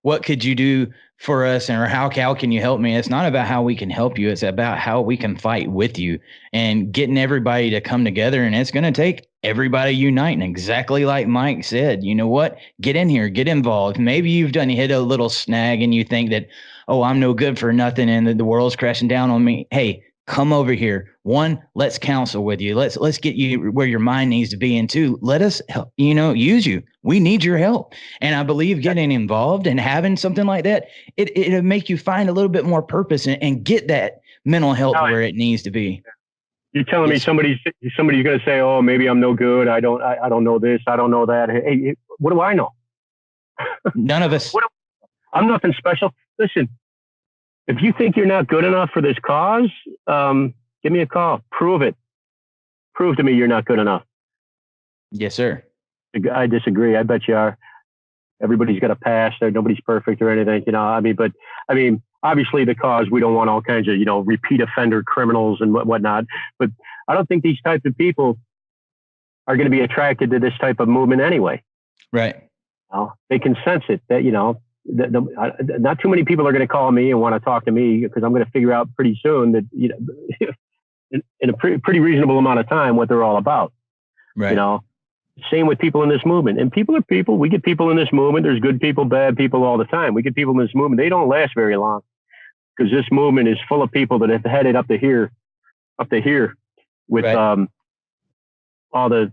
what could you do for us, or how can you help me? It's not about how we can help you. It's about how we can fight with you and getting everybody to come together. And it's going to take everybody uniting, exactly like Mike said. You know what? Get in here, get involved. Maybe you've hit a little snag and you think that, oh, I'm no good for nothing and the world's crashing down on me. Hey, come over here. One, let's counsel with you. Let's get you where your mind needs to be. And two, let us help, use you. We need your help. And I believe getting involved and having something like that, it'll make you find a little bit more purpose and get that mental health where it needs to be. You're telling me somebody's going to say, oh, maybe I'm no good. I don't know this. I don't know that. Hey, what do I know? None of us. I'm nothing special. Listen, if you think you're not good enough for this cause, give me a call. Prove it. Prove to me you're not good enough. Yes, sir. I disagree. I bet you are. Everybody's got a past. Nobody's perfect or anything, but obviously the cause, we don't want all kinds of, repeat offender criminals and whatnot. But I don't think these types of people are going to be attracted to this type of movement anyway. Right. They can sense it that, not too many people are going to call me and want to talk to me because I'm going to figure out pretty soon that, in a pretty reasonable amount of time, what they're all about. Right. Same with people in this movement. And people are people. We get people in this movement. There's good people, bad people all the time. We get people in this movement. They don't last very long because this movement is full of people that have headed up to here with right. All the,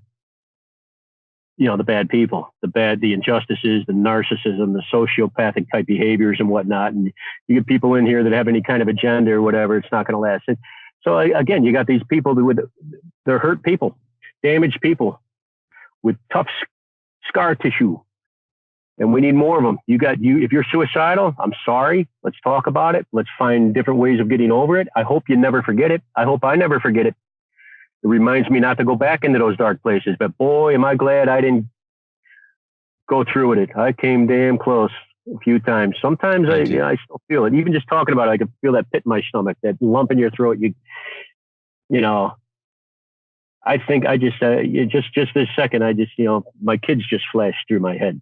the bad people, the injustices, the narcissism, the sociopathic type behaviors and whatnot. And you get people in here that have any kind of agenda or whatever. It's not going to last. So again, you got these people they're hurt people, damaged people, with tough scar tissue, and we need more of them. If you're suicidal, I'm sorry. Let's talk about it. Let's find different ways of getting over it. I hope you never forget it. I hope I never forget it. It reminds me not to go back into those dark places, but boy, am I glad I didn't go through with it. I came damn close a few times. Sometimes I still feel it. Even just talking about it, I can feel that pit in my stomach, that lump in your throat. I think I just this second, my kids just flashed through my head.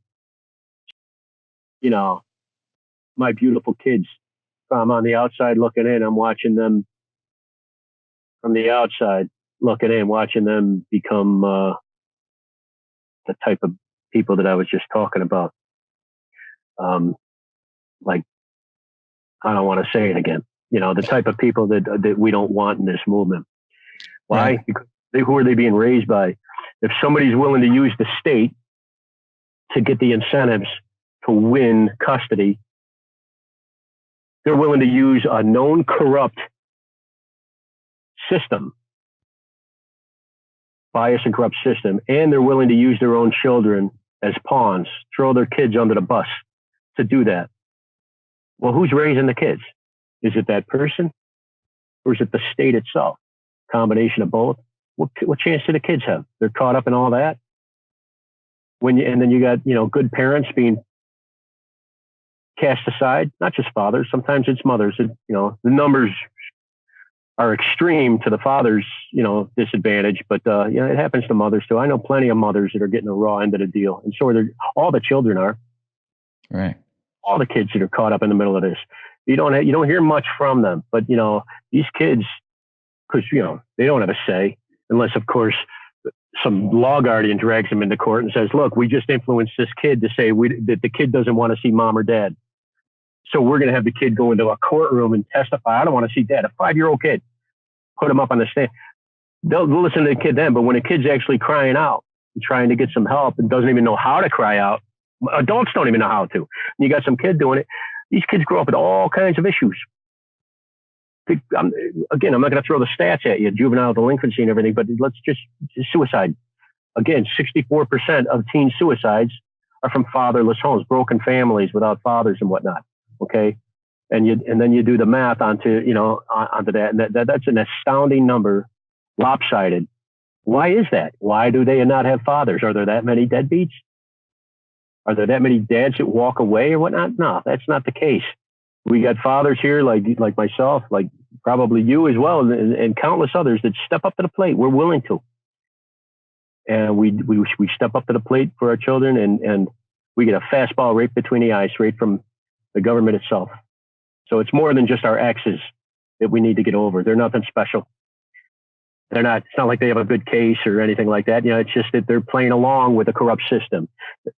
My beautiful kids. I'm on the outside looking in. I'm watching them from the outside looking in, watching them become the type of people that I was just talking about. Like, I don't want to say it again. The type of people that we don't want in this movement. Why? Right. Because who are they being raised by? If somebody's willing to use the state to get the incentives to win custody, they're willing to use a known corrupt system, bias and corrupt system, and they're willing to use their own children as pawns, throw their kids under the bus to do that. Well, who's raising the kids? Is it that person? Or is it the state itself? Combination of both? What chance do the kids have? They're caught up in all that. And then you got, good parents being cast aside, not just fathers. Sometimes it's mothers. The numbers are extreme to the father's, disadvantage, but, it happens to mothers too. I know plenty of mothers that are getting the raw end of the deal. And so all the children are. Right. All the kids that are caught up in the middle of this. You don't hear much from them. But these kids, because they don't have a say, unless of course some law guardian drags them into court and says, "Look, we just influenced this kid to say that the kid doesn't want to see mom or dad, so we're going to have the kid go into a courtroom and testify. I don't want to see dad." A 5-year-old kid, put him up on the stand. They'll listen to the kid then, but when a kid's actually crying out and trying to get some help and doesn't even know how to cry out, adults don't even know how to. And you got some kid doing it. These kids grow up with all kinds of issues. I'm not going to throw the stats at you, juvenile delinquency and everything, but let's just suicide. Again, 64% of teen suicides are from fatherless homes, broken families without fathers and whatnot. Okay. And then you do the math onto that. And that's an astounding number, lopsided. Why is that? Why do they not have fathers? Are there that many deadbeats? Are there that many dads that walk away or whatnot? No, that's not the case. We got fathers here like myself, like probably you as well, and countless others that step up to the plate. We're willing to. And we step up to the plate for our children, and we get a fastball right between the eyes, right from the government itself. So it's more than just our exes that we need to get over. They're nothing special. It's not like they have a good case or anything like that. It's just that they're playing along with a corrupt system.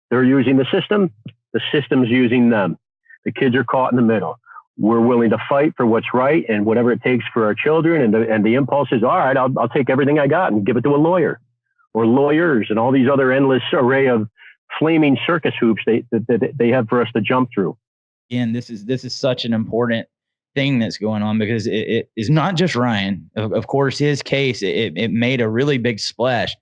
They're using the system is using them. The kids are caught in the middle. We're willing to fight for what's right and whatever it takes for our children. And the impulse is, all right, I'll take everything I got and give it to a lawyer or lawyers and all these other endless array of flaming circus hoops that they have for us to jump through. Again, this is such an important thing that's going on, because it is not just Ryan. Of course, his case, it made a really big splash,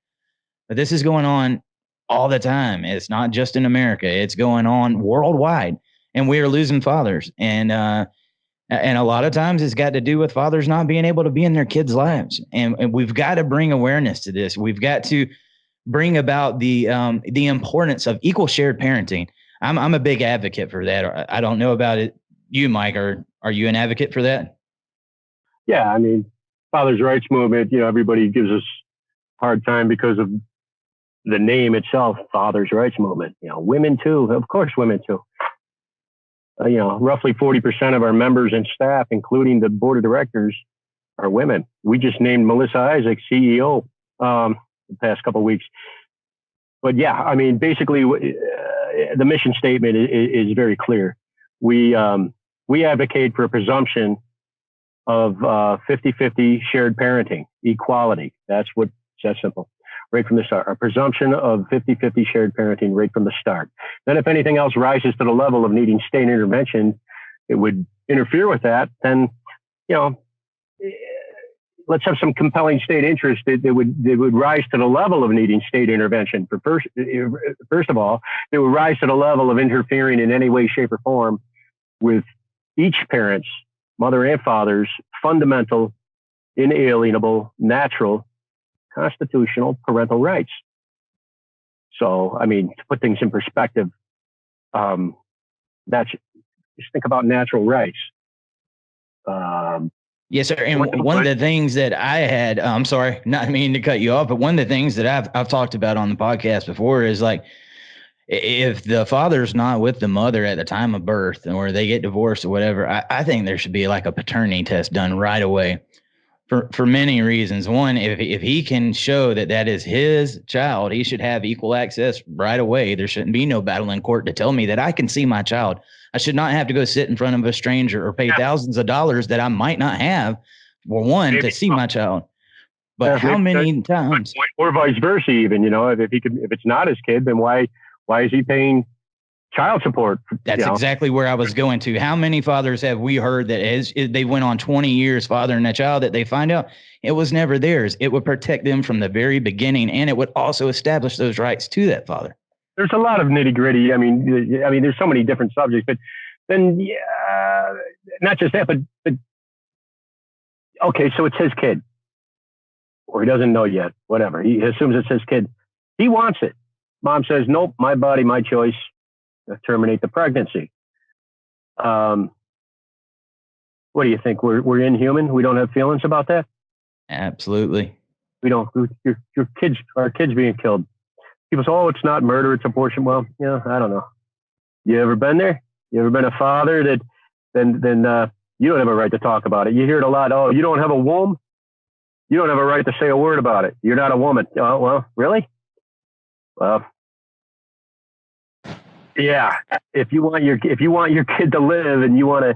but this is going on all the time. It's not just in America. It's going on worldwide, and we are losing fathers. And a lot of times it's got to do with fathers not being able to be in their kids' lives. And we've got to bring awareness to this. We've got to bring about the importance of equal shared parenting. I'm a big advocate for that. I don't know about it. You, Mike, are you an advocate for that? Yeah, I mean, fathers' rights movement, everybody gives us a hard time because of the name itself, fathers' rights movement. Women too, of course, women too. Roughly 40% of our members and staff, including the board of directors, are women. We just named Melissa Isaac CEO the past couple of weeks. But yeah, I mean, basically, the mission statement is very clear. We advocate for a presumption of 50-50 shared parenting, equality. It's that simple, right from the start. A presumption of 50-50 shared parenting right from the start. Then if anything else rises to the level of needing state intervention, it would interfere with that. Then, let's have some compelling state interest that would rise to the level of needing state intervention. First of all, it would rise to the level of interfering in any way, shape, or form with each parent's, mother and father's, fundamental, inalienable, natural, constitutional parental rights. So, I mean, to put things in perspective, just think about natural rights. Yes, sir. And one of the things that I had, I'm sorry, not meaning to cut you off, but one of the things that I've talked about on the podcast before is like, if the father's not with the mother at the time of birth or they get divorced or whatever, I think there should be like a paternity test done right away for many reasons. One, if he can show that is his child, he should have equal access right away. There shouldn't be no battle in court to tell me that I can see my child. I should not have to go sit in front of a stranger or pay thousands of dollars that I might not have for one to see my child. But how many times? Or vice versa, even, if it's not his kid, then why is he paying child support? That's exactly where I was going to. How many fathers have we heard that they went on 20 years fathering a child that they find out it was never theirs? It would protect them from the very beginning, and it would also establish those rights to that father. There's a lot of nitty gritty. I mean, there's so many different subjects, but then, not just that, but okay, so it's his kid, or he doesn't know yet, whatever. He assumes it's his kid. He wants it. Mom says, nope, my body, my choice. Terminate the pregnancy. What do you think? We're inhuman? We don't have feelings about that? Absolutely. We don't. Our kids being killed. People say, oh, it's not murder, it's abortion. Well, I don't know. You ever been there? You ever been a father that then you don't have a right to talk about it. You hear it a lot. Oh, you don't have a womb? You don't have a right to say a word about it. You're not a woman. Oh, well, really? Well, yeah. If you want your kid to live, and you want to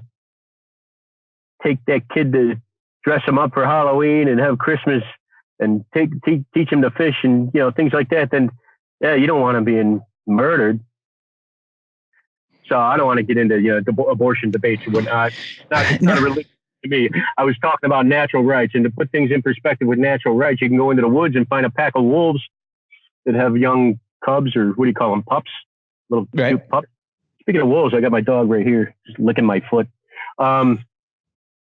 take that kid to dress him up for Halloween and have Christmas and teach him to fish and things like that, then yeah, you don't want him being murdered. So I don't want to get into abortion debates or whatnot. It's not a religion to me. I was talking about natural rights, and to put things in perspective with natural rights, you can go into the woods and find a pack of wolves that have young cubs, or what do you call them, pups, little cute pups. Speaking of wolves, I got my dog right here, just licking my foot.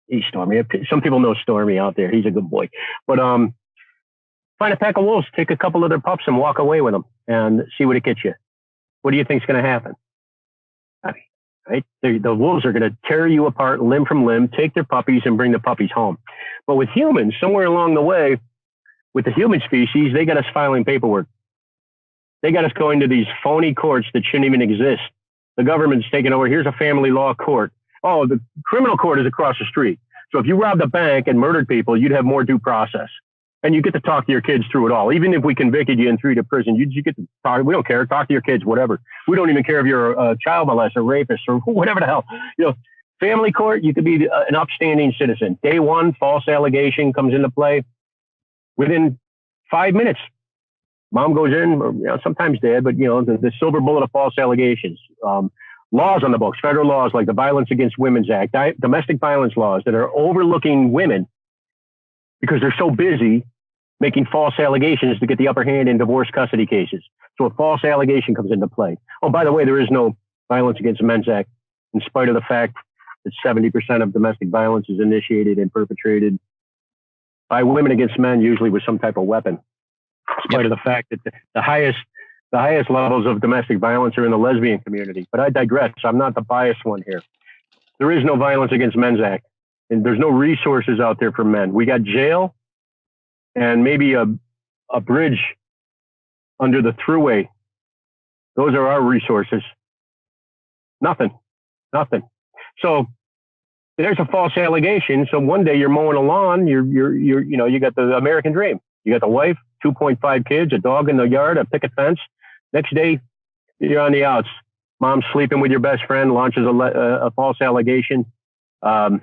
He's Stormy. Some people know Stormy out there. He's a good boy. But find a pack of wolves, take a couple of their pups, and walk away with them, and see what it gets you. What do you think is going to happen? Right? The wolves are going to tear you apart limb from limb, take their puppies, and bring the puppies home. But with humans, somewhere along the way, with the human species, they got us filing paperwork. They got us going to these phony courts that shouldn't even exist. The government's taking over. Here's a family law court. Oh, the criminal court is across the street. So if you robbed a bank and murdered people, you'd have more due process. And you get to talk to your kids through it all. Even if we convicted you and threw you to prison, you get to talk. We don't care. Talk to your kids, whatever. We don't even care if you're a child molester, rapist, or whatever the hell. Family court, you could be an upstanding citizen. Day one, false allegation comes into play. Within 5 minutes, mom goes in, or sometimes dad, but the silver bullet of false allegations. Laws on the books, federal laws like the Violence Against Women's Act, domestic violence laws that are overlooking women because they're so busy making false allegations to get the upper hand in divorce custody cases. So a false allegation comes into play. Oh, by the way, there is no Violence Against Men's Act, in spite of the fact that 70% of domestic violence is initiated and perpetrated by women against men, usually with some type of weapon. In spite of the fact that the highest levels of domestic violence are in the lesbian community. But I digress. I'm not the biased one here. There is no Violence Against Men's Act, and there's no resources out there for men. We got jail and maybe a bridge under the thruway. Those are our resources. Nothing. So there's a false allegation. So one day you're mowing a lawn. You got the American dream. You got the wife, 2.5 kids, a dog in the yard, a picket fence. Next day, you're on the outs. Mom's sleeping with your best friend, launches a false allegation of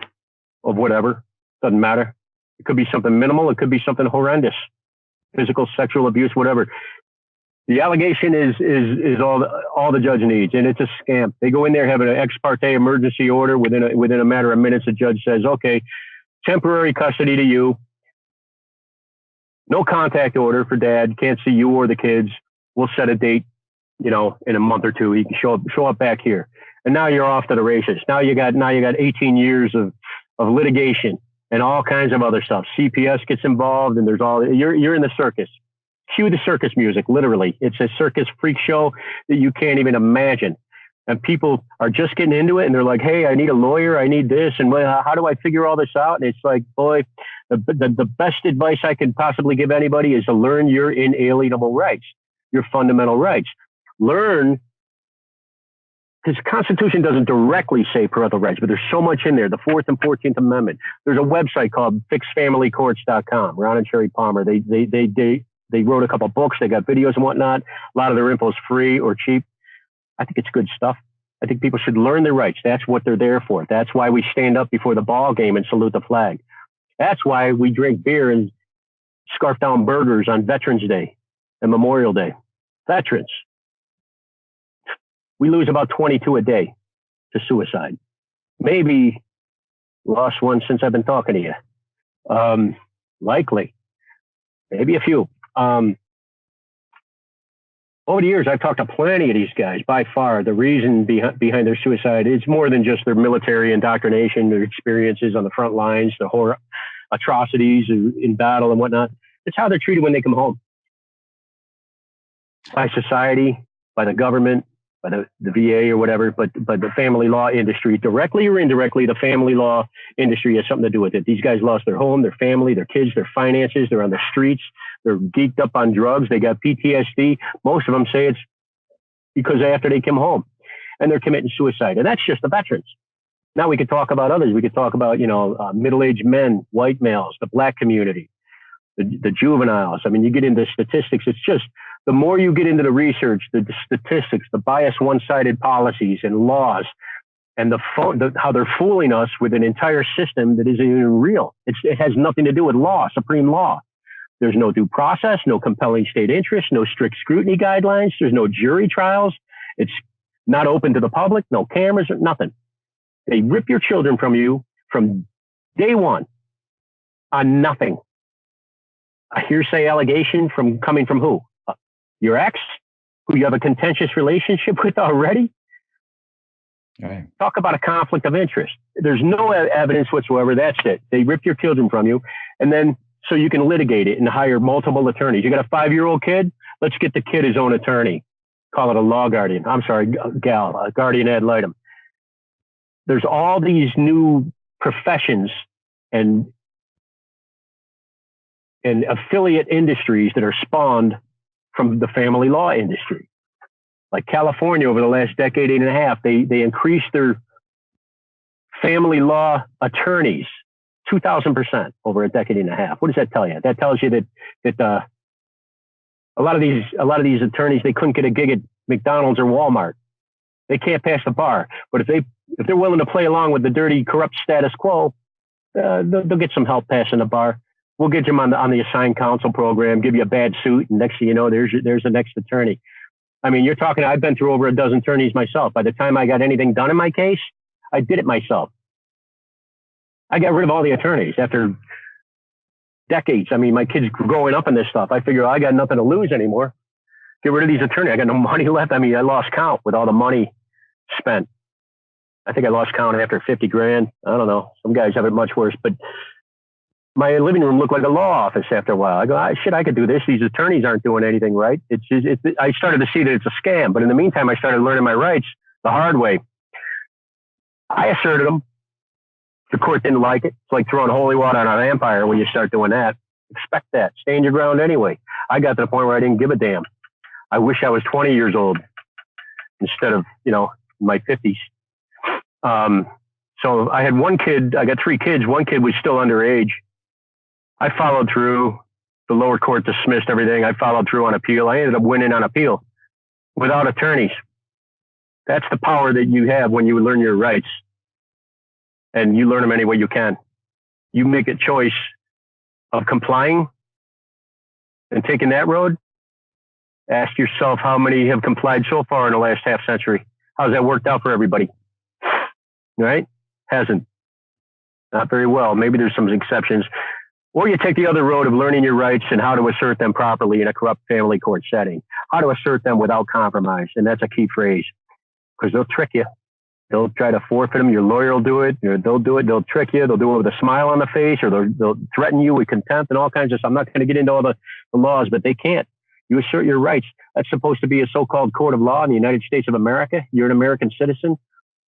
whatever. Doesn't matter. It could be something minimal. It could be something horrendous. Physical, sexual abuse, whatever. The allegation is all the judge needs, and it's a scam. They go in there, have an ex parte emergency order. Within a matter of minutes, the judge says, okay, temporary custody to you. No contact order for dad. Can't see you or the kids. We'll set a date, in a month or two. He can show up back here. And now you're off to the races. Now you got 18 years of litigation and all kinds of other stuff. CPS gets involved, and you're in the circus. Cue the circus music, literally. It's a circus freak show that you can't even imagine. And people are just getting into it, and they're like, hey, I need a lawyer. I need this. And how do I figure all this out? And it's like, boy, the best advice I could possibly give anybody is to learn your inalienable rights, your fundamental rights. Learn, because the Constitution doesn't directly say parental rights, but there's so much in there. The 4th and 14th Amendment. There's a website called fixfamilycourts.com. Ron and Sherry Palmer. They wrote a couple of books. They got videos and whatnot. A lot of their info is free or cheap. I think it's good stuff. I think people should learn their rights. That's what they're there for. That's why we stand up before the ball game and salute the flag. That's why we drink beer and scarf down burgers on Veterans Day and Memorial Day. Veterans. We lose about 22 a day to suicide. Maybe lost one since I've been talking to you. Likely. Maybe a few. Over the years, I've talked to plenty of these guys. By far, the reason behind their suicide is more than just their military indoctrination, their experiences on the front lines, the horror atrocities in battle and whatnot. It's how they're treated when they come home. By society, by the government, by the VA or whatever, but the family law industry, directly or indirectly, the family law industry has something to do with it. These guys lost their home, their family, their kids, their finances. They're on the streets. They're geeked up on drugs. They got PTSD. Most of them say it's because after they come home, and they're committing suicide. And that's just the veterans. Now we could talk about others. We could talk about, middle-aged men, white males, the black community, the juveniles. I mean, you get into statistics. It's just the more you get into the research, the statistics, the biased one-sided policies and laws, and how they're fooling us with an entire system that isn't even real. It has nothing to do with law, supreme law. There's no due process, no compelling state interest, no strict scrutiny guidelines. There's no jury trials. It's not open to the public, no cameras, nothing. They rip your children from you from day one on nothing. A hearsay allegation coming from who? Your ex, who you have a contentious relationship with already? Right. Talk about a conflict of interest. There's no evidence whatsoever. That's it. They rip your children from you. And then so you can litigate it and hire multiple attorneys. You got a 5-year-old kid? Let's get the kid his own attorney. Call it a law guardian. I'm sorry, gal, a guardian ad litem. There's all these new professions and affiliate industries that are spawned from the family law industry. Like California, over the last decade and a half, they increased their family law attorneys 2,000% over a decade and a half. What does that tell you? That tells you that a lot of these attorneys, they couldn't get a gig at McDonald's or Walmart. They can't pass the bar. But if they're willing to play along with the dirty, corrupt status quo, they'll get some help passing the bar. We'll get them on the assigned counsel program, give you a bad suit, and next thing you know, there's the next attorney. I mean, you're talking, I've been through over a dozen attorneys myself. By the time I got anything done in my case, I did it myself. I got rid of all the attorneys after decades. I mean, my kids growing up in this stuff. I figure I got nothing to lose anymore. Get rid of these attorneys. I got no money left. I mean, I lost count with all the money spent. I think I lost count after 50 grand. I don't know. Some guys have it much worse, but my living room looked like a law office after a while. I go, I could do this. These attorneys aren't doing anything right. I started to see that it's a scam, but in the meantime, I started learning my rights the hard way. I asserted them. The court didn't like it. It's like throwing holy water on a vampire when you start doing that. Expect that. Stand your ground anyway. I got to the point where I didn't give a damn. I wish I was 20 years old instead of, my 50s. So I had one kid. I got 3 kids. One kid was still underage. I followed through. The lower court dismissed everything. I followed through on appeal. I ended up winning on appeal without attorneys. That's the power that you have when you learn your rights. And you learn them any way you can. You make a choice of complying and taking that road. Ask yourself how many have complied so far in the last half century. How's that worked out for everybody? Right? Hasn't. Not very well. Maybe there's some exceptions. Or you take the other road of learning your rights and how to assert them properly in a corrupt family court setting. How to assert them without compromise. And that's a key phrase. Because they'll trick you. They'll try to forfeit them. Your lawyer will do it. Or they'll do it. They'll trick you. They'll do it with a smile on the face, or they'll threaten you with contempt and all kinds of stuff. I'm not going to get into all the laws, but they can't. You assert your rights. That's supposed to be a so-called court of law in the United States of America. You're an American citizen.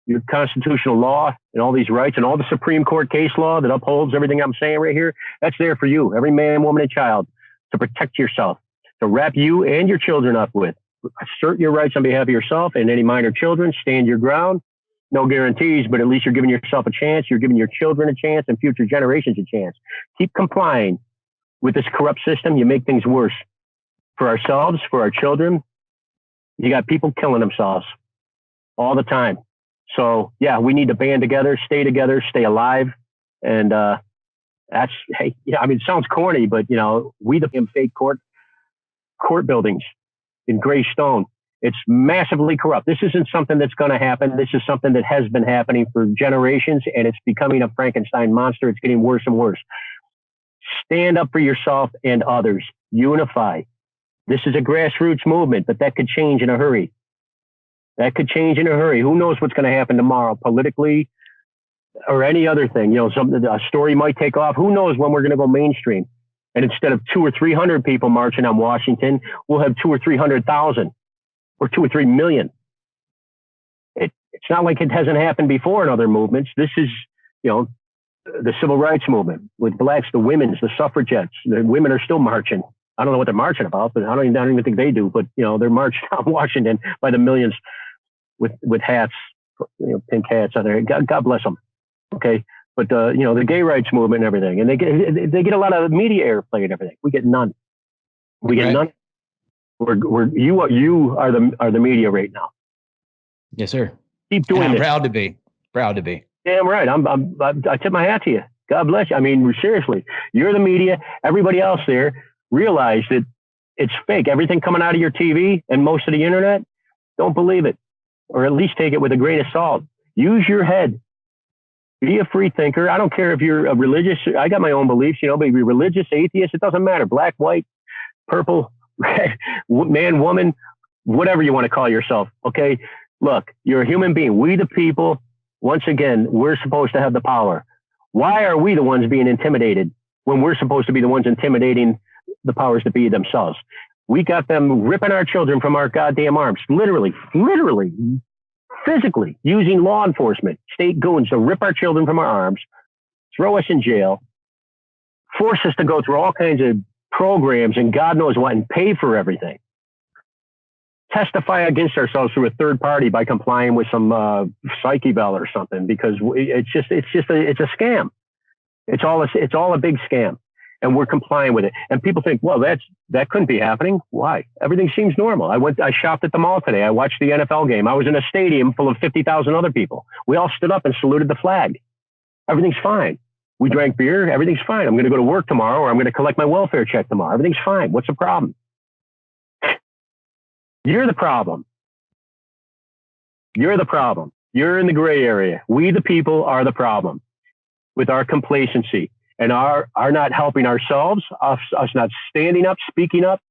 Your constitutional law and all these rights and all the Supreme Court case law that upholds everything I'm saying right here, that's there for you, every man, woman, and child, to protect yourself, to wrap you and your children up with. Assert your rights on behalf of yourself and any minor children. Stand your ground. No guarantees, but at least you're giving yourself a chance. You're giving your children a chance and future generations a chance. Keep complying with this corrupt system. You make things worse for ourselves, for our children. You got people killing themselves all the time. So yeah, we need to band together, stay alive. And that's, hey, yeah, I mean, it sounds corny, but we the fake court buildings in gray stone. It's massively corrupt. This isn't something that's going to happen. This is something that has been happening for generations, and it's becoming a Frankenstein monster. It's getting worse and worse. Stand up for yourself and others. Unify. This is a grassroots movement, but that could change in a hurry. Who knows what's going to happen tomorrow politically or any other thing? A story might take off. Who knows when we're going to go mainstream? And instead of 200 or 300 people marching on Washington, we'll have 200,000 or 300,000. Or 2 or 3 million. It's not like it hasn't happened before in other movements. This is, the civil rights movement with blacks, the women's, the suffragettes. The women are still marching. I don't know what they're marching about, but I don't even think they do. But they're marching on Washington by the millions with hats pink hats on there. God bless them. Okay. But, the gay rights movement and everything, and they get a lot of media airplay and everything. We get none. We get none. You are the media right now. Yes, sir. Keep doing it. I'm proud to be. Proud to be. Damn right. I tip my hat to you. God bless you. I mean, seriously, you're the media. Everybody else there, realize that it's fake. Everything coming out of your TV and most of the internet, don't believe it, or at least take it with a grain of salt. Use your head. Be a free thinker. I don't care if you're a religious. I got my own beliefs. Be religious, atheist. It doesn't matter. Black, white, purple, red, man, woman, whatever you want to call yourself. Okay. Look, you're a human being. We the people. Once again, we're supposed to have the power. Why are we the ones being intimidated when we're supposed to be the ones intimidating the powers that be themselves? We got them ripping our children from our goddamn arms, literally, physically using law enforcement, state goons to rip our children from our arms, throw us in jail, force us to go through all kinds of programs and God knows what, and pay for everything. Testify against ourselves through a third party by complying with some psyche bell or something, because it's a scam. It's all a big scam, and we're complying with it. And people think, well, that couldn't be happening. Why? Everything seems normal. I shopped at the mall today. I watched the NFL game. I was in a stadium full of 50,000 other people. We all stood up and saluted the flag. Everything's fine. We drank beer. Everything's fine. I'm going to go to work tomorrow, or I'm going to collect my welfare check tomorrow. Everything's fine. What's the problem? You're the problem. You're the problem. You're in the gray area. We, the people, are the problem with our complacency and our not helping ourselves, us not standing up, speaking up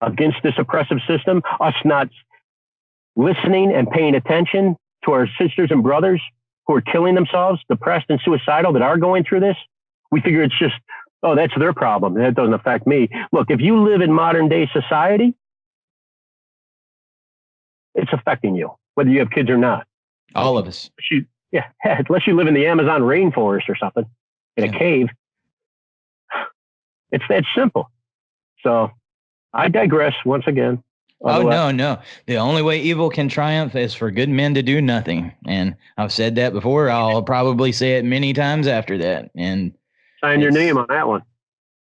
against this oppressive system, us not listening and paying attention to our sisters and brothers who are killing themselves, depressed and suicidal, that are going through this. We figure it's just, oh, that's their problem. That doesn't affect me. Look, if you live in modern day society, it's affecting you, whether you have kids or not. All of us. Unless you live in the Amazon rainforest or something, in a cave. It's that simple. So I digress once again. No. The only way evil can triumph is for good men to do nothing. And I've said that before. I'll probably say it many times after that. And sign your name on that one.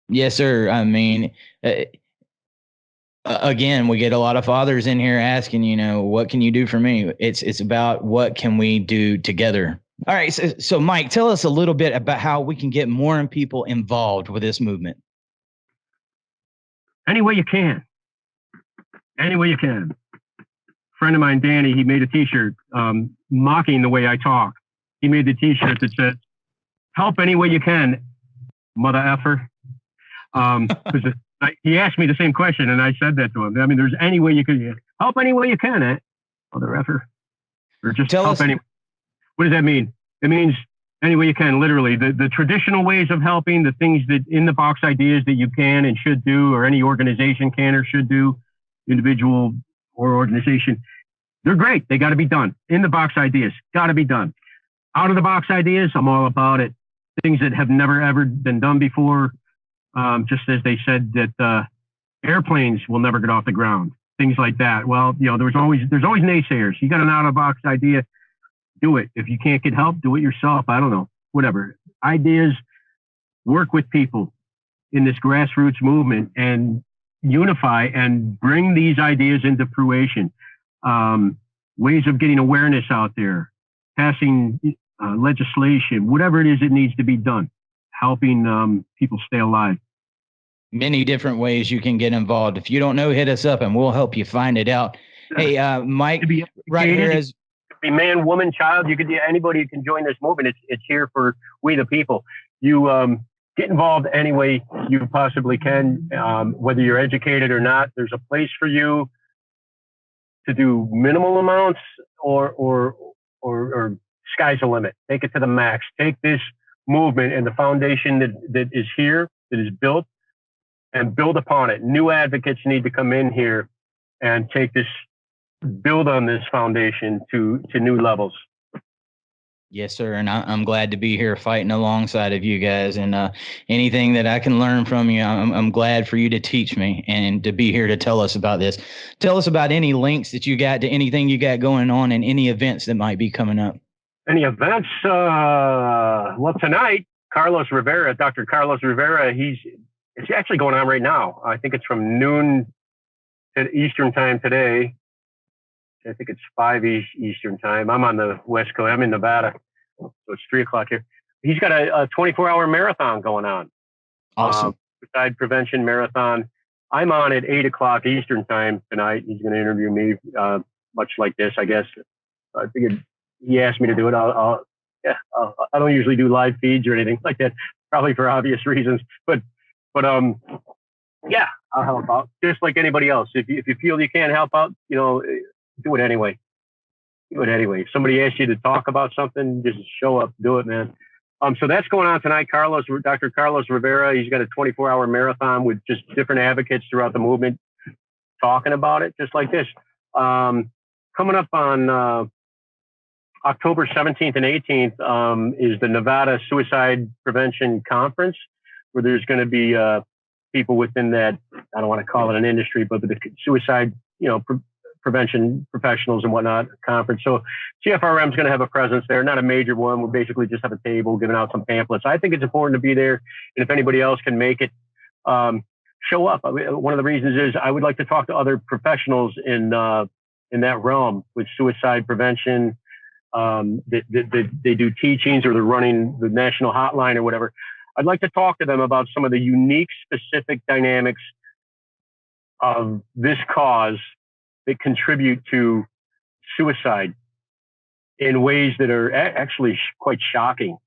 Yes, sir. I mean, again, we get a lot of fathers in here asking, what can you do for me? It's about what can we do together. All right. So Mike, tell us a little bit about how we can get more people involved with this movement. Any way you can. Any way you can. A friend of mine, Danny, he made a T-shirt mocking the way I talk. He made the T-shirt that said, "Help any way you can, mother effer." He asked me the same question, and I said that to him. I mean, there's any way you can help any way you can, mother effer, or just tell help us. any. What does that mean? It means any way you can, literally. The traditional ways of helping, the things that in the box ideas that you can and should do, or any organization can or should do, individual or organization, they're great. They got to be done. In the box ideas, got to be done. Out of the box ideas, I'm all about it. Things that have never, ever been done before. Just as they said that airplanes will never get off the ground. Things like that. Well, there's always naysayers. You got an out of the box idea, do it. If you can't get help, do it yourself. I don't know, whatever. Ideas, work with people in this grassroots movement and unify and bring these ideas into fruition. Ways of getting awareness out there, passing legislation, whatever it is that needs to be done, helping people stay alive. Many different ways you can get involved. If you don't know, hit us up and we'll help you find it out. Hey, Mike, right here is be man, woman, child. You could anybody who can join this movement. It's here for we the people. You get involved any way you possibly can, whether you're educated or not. There's a place for you to do minimal amounts or sky's the limit. Take it to the max. Take this movement and the foundation that is here, that is built, and build upon it. New advocates need to come in here and build on this foundation to new levels. Yes, sir. And I'm glad to be here fighting alongside of you guys. And anything that I can learn from you, I'm glad for you to teach me and to be here to tell us about this. Tell us about any links that you got to anything you got going on and any events that might be coming up. Any events? Well, tonight, Dr. Carlos Rivera, it's actually going on right now. I think it's from noon to Eastern time today. I think it's 5 Eastern time. I'm on the West Coast. I'm in Nevada, so it's 3 o'clock here. He's got a 24-hour marathon going on. Awesome. Suicide prevention marathon. I'm on at 8 o'clock Eastern time tonight. He's going to interview me, much like this, I guess. I figured he asked me to do it. I don't usually do live feeds or anything like that, probably for obvious reasons. But yeah, I'll help out just like anybody else. If you feel you can't help out, do it anyway. If somebody asks you to talk about something, just show up, do it, man. So that's going on tonight. Dr. Carlos Rivera, he's got a 24-hour marathon with just different advocates throughout the movement talking about it, just like this. Coming up on October 17th and 18th is the Nevada Suicide Prevention Conference, where there's going to be people within that, I don't want to call it an industry, but the suicide, prevention professionals and whatnot conference. So CFRM is going to have a presence there, not a major one. We'll basically just have a table giving out some pamphlets. I think it's important to be there. And if anybody else can make it, show up. One of the reasons is I would like to talk to other professionals in that realm with suicide prevention. They do teachings or they're running the national hotline or whatever. I'd like to talk to them about some of the unique, specific dynamics of this cause that contribute to suicide in ways that are actually quite shocking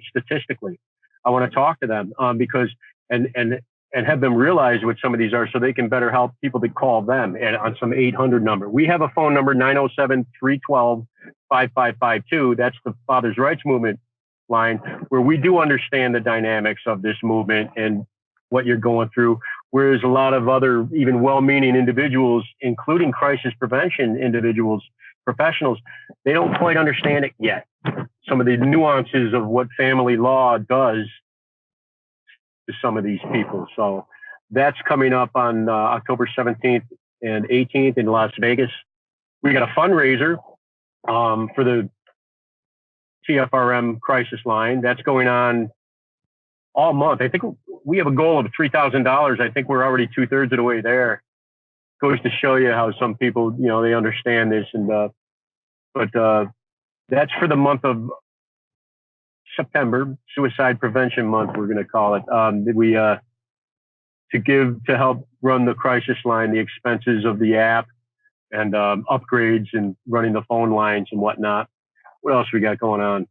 statistically. I want to talk to them because and have them realize what some of these are so they can better help people that call them on some 800 number. We have a phone number, 907-312-5552. That's the Fathers' Rights Movement line, where we do understand the dynamics of this movement and what you're going through. Whereas a lot of other, even well-meaning individuals, including crisis prevention individuals, professionals, they don't quite understand it yet. Some of the nuances of what family law does to some of these people. So that's coming up on October 17th and 18th in Las Vegas. We got a fundraiser for the CFRM crisis line. That's going on all month. I think we have a goal of $3,000. I think we're already 2/3 of the way there. Goes to show you how some people, they understand this. And but that's for the month of September, Suicide Prevention Month, we're going to call it. To help run the crisis line, the expenses of the app and upgrades and running the phone lines and whatnot. What else we got going on?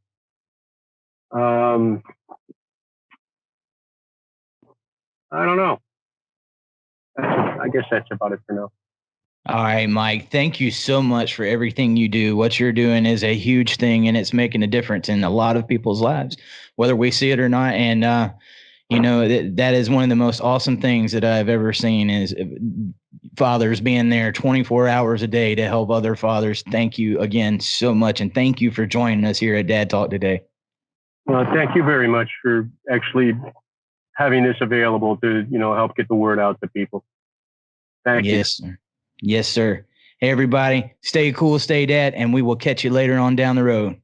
I don't know. I guess that's about it for now. All right, Mike, thank you so much for everything you do. What you're doing is a huge thing, and it's making a difference in a lot of people's lives, whether we see it or not. And, that is one of the most awesome things that I've ever seen is fathers being there 24 hours a day to help other fathers. Thank you again so much, and thank you for joining us here at Dad Talk today. Well, thank you very much for actually having this available to, help get the word out to people. Thank you. Yes, sir. Yes, sir. Hey, everybody, stay cool, stay dad, and we will catch you later on down the road.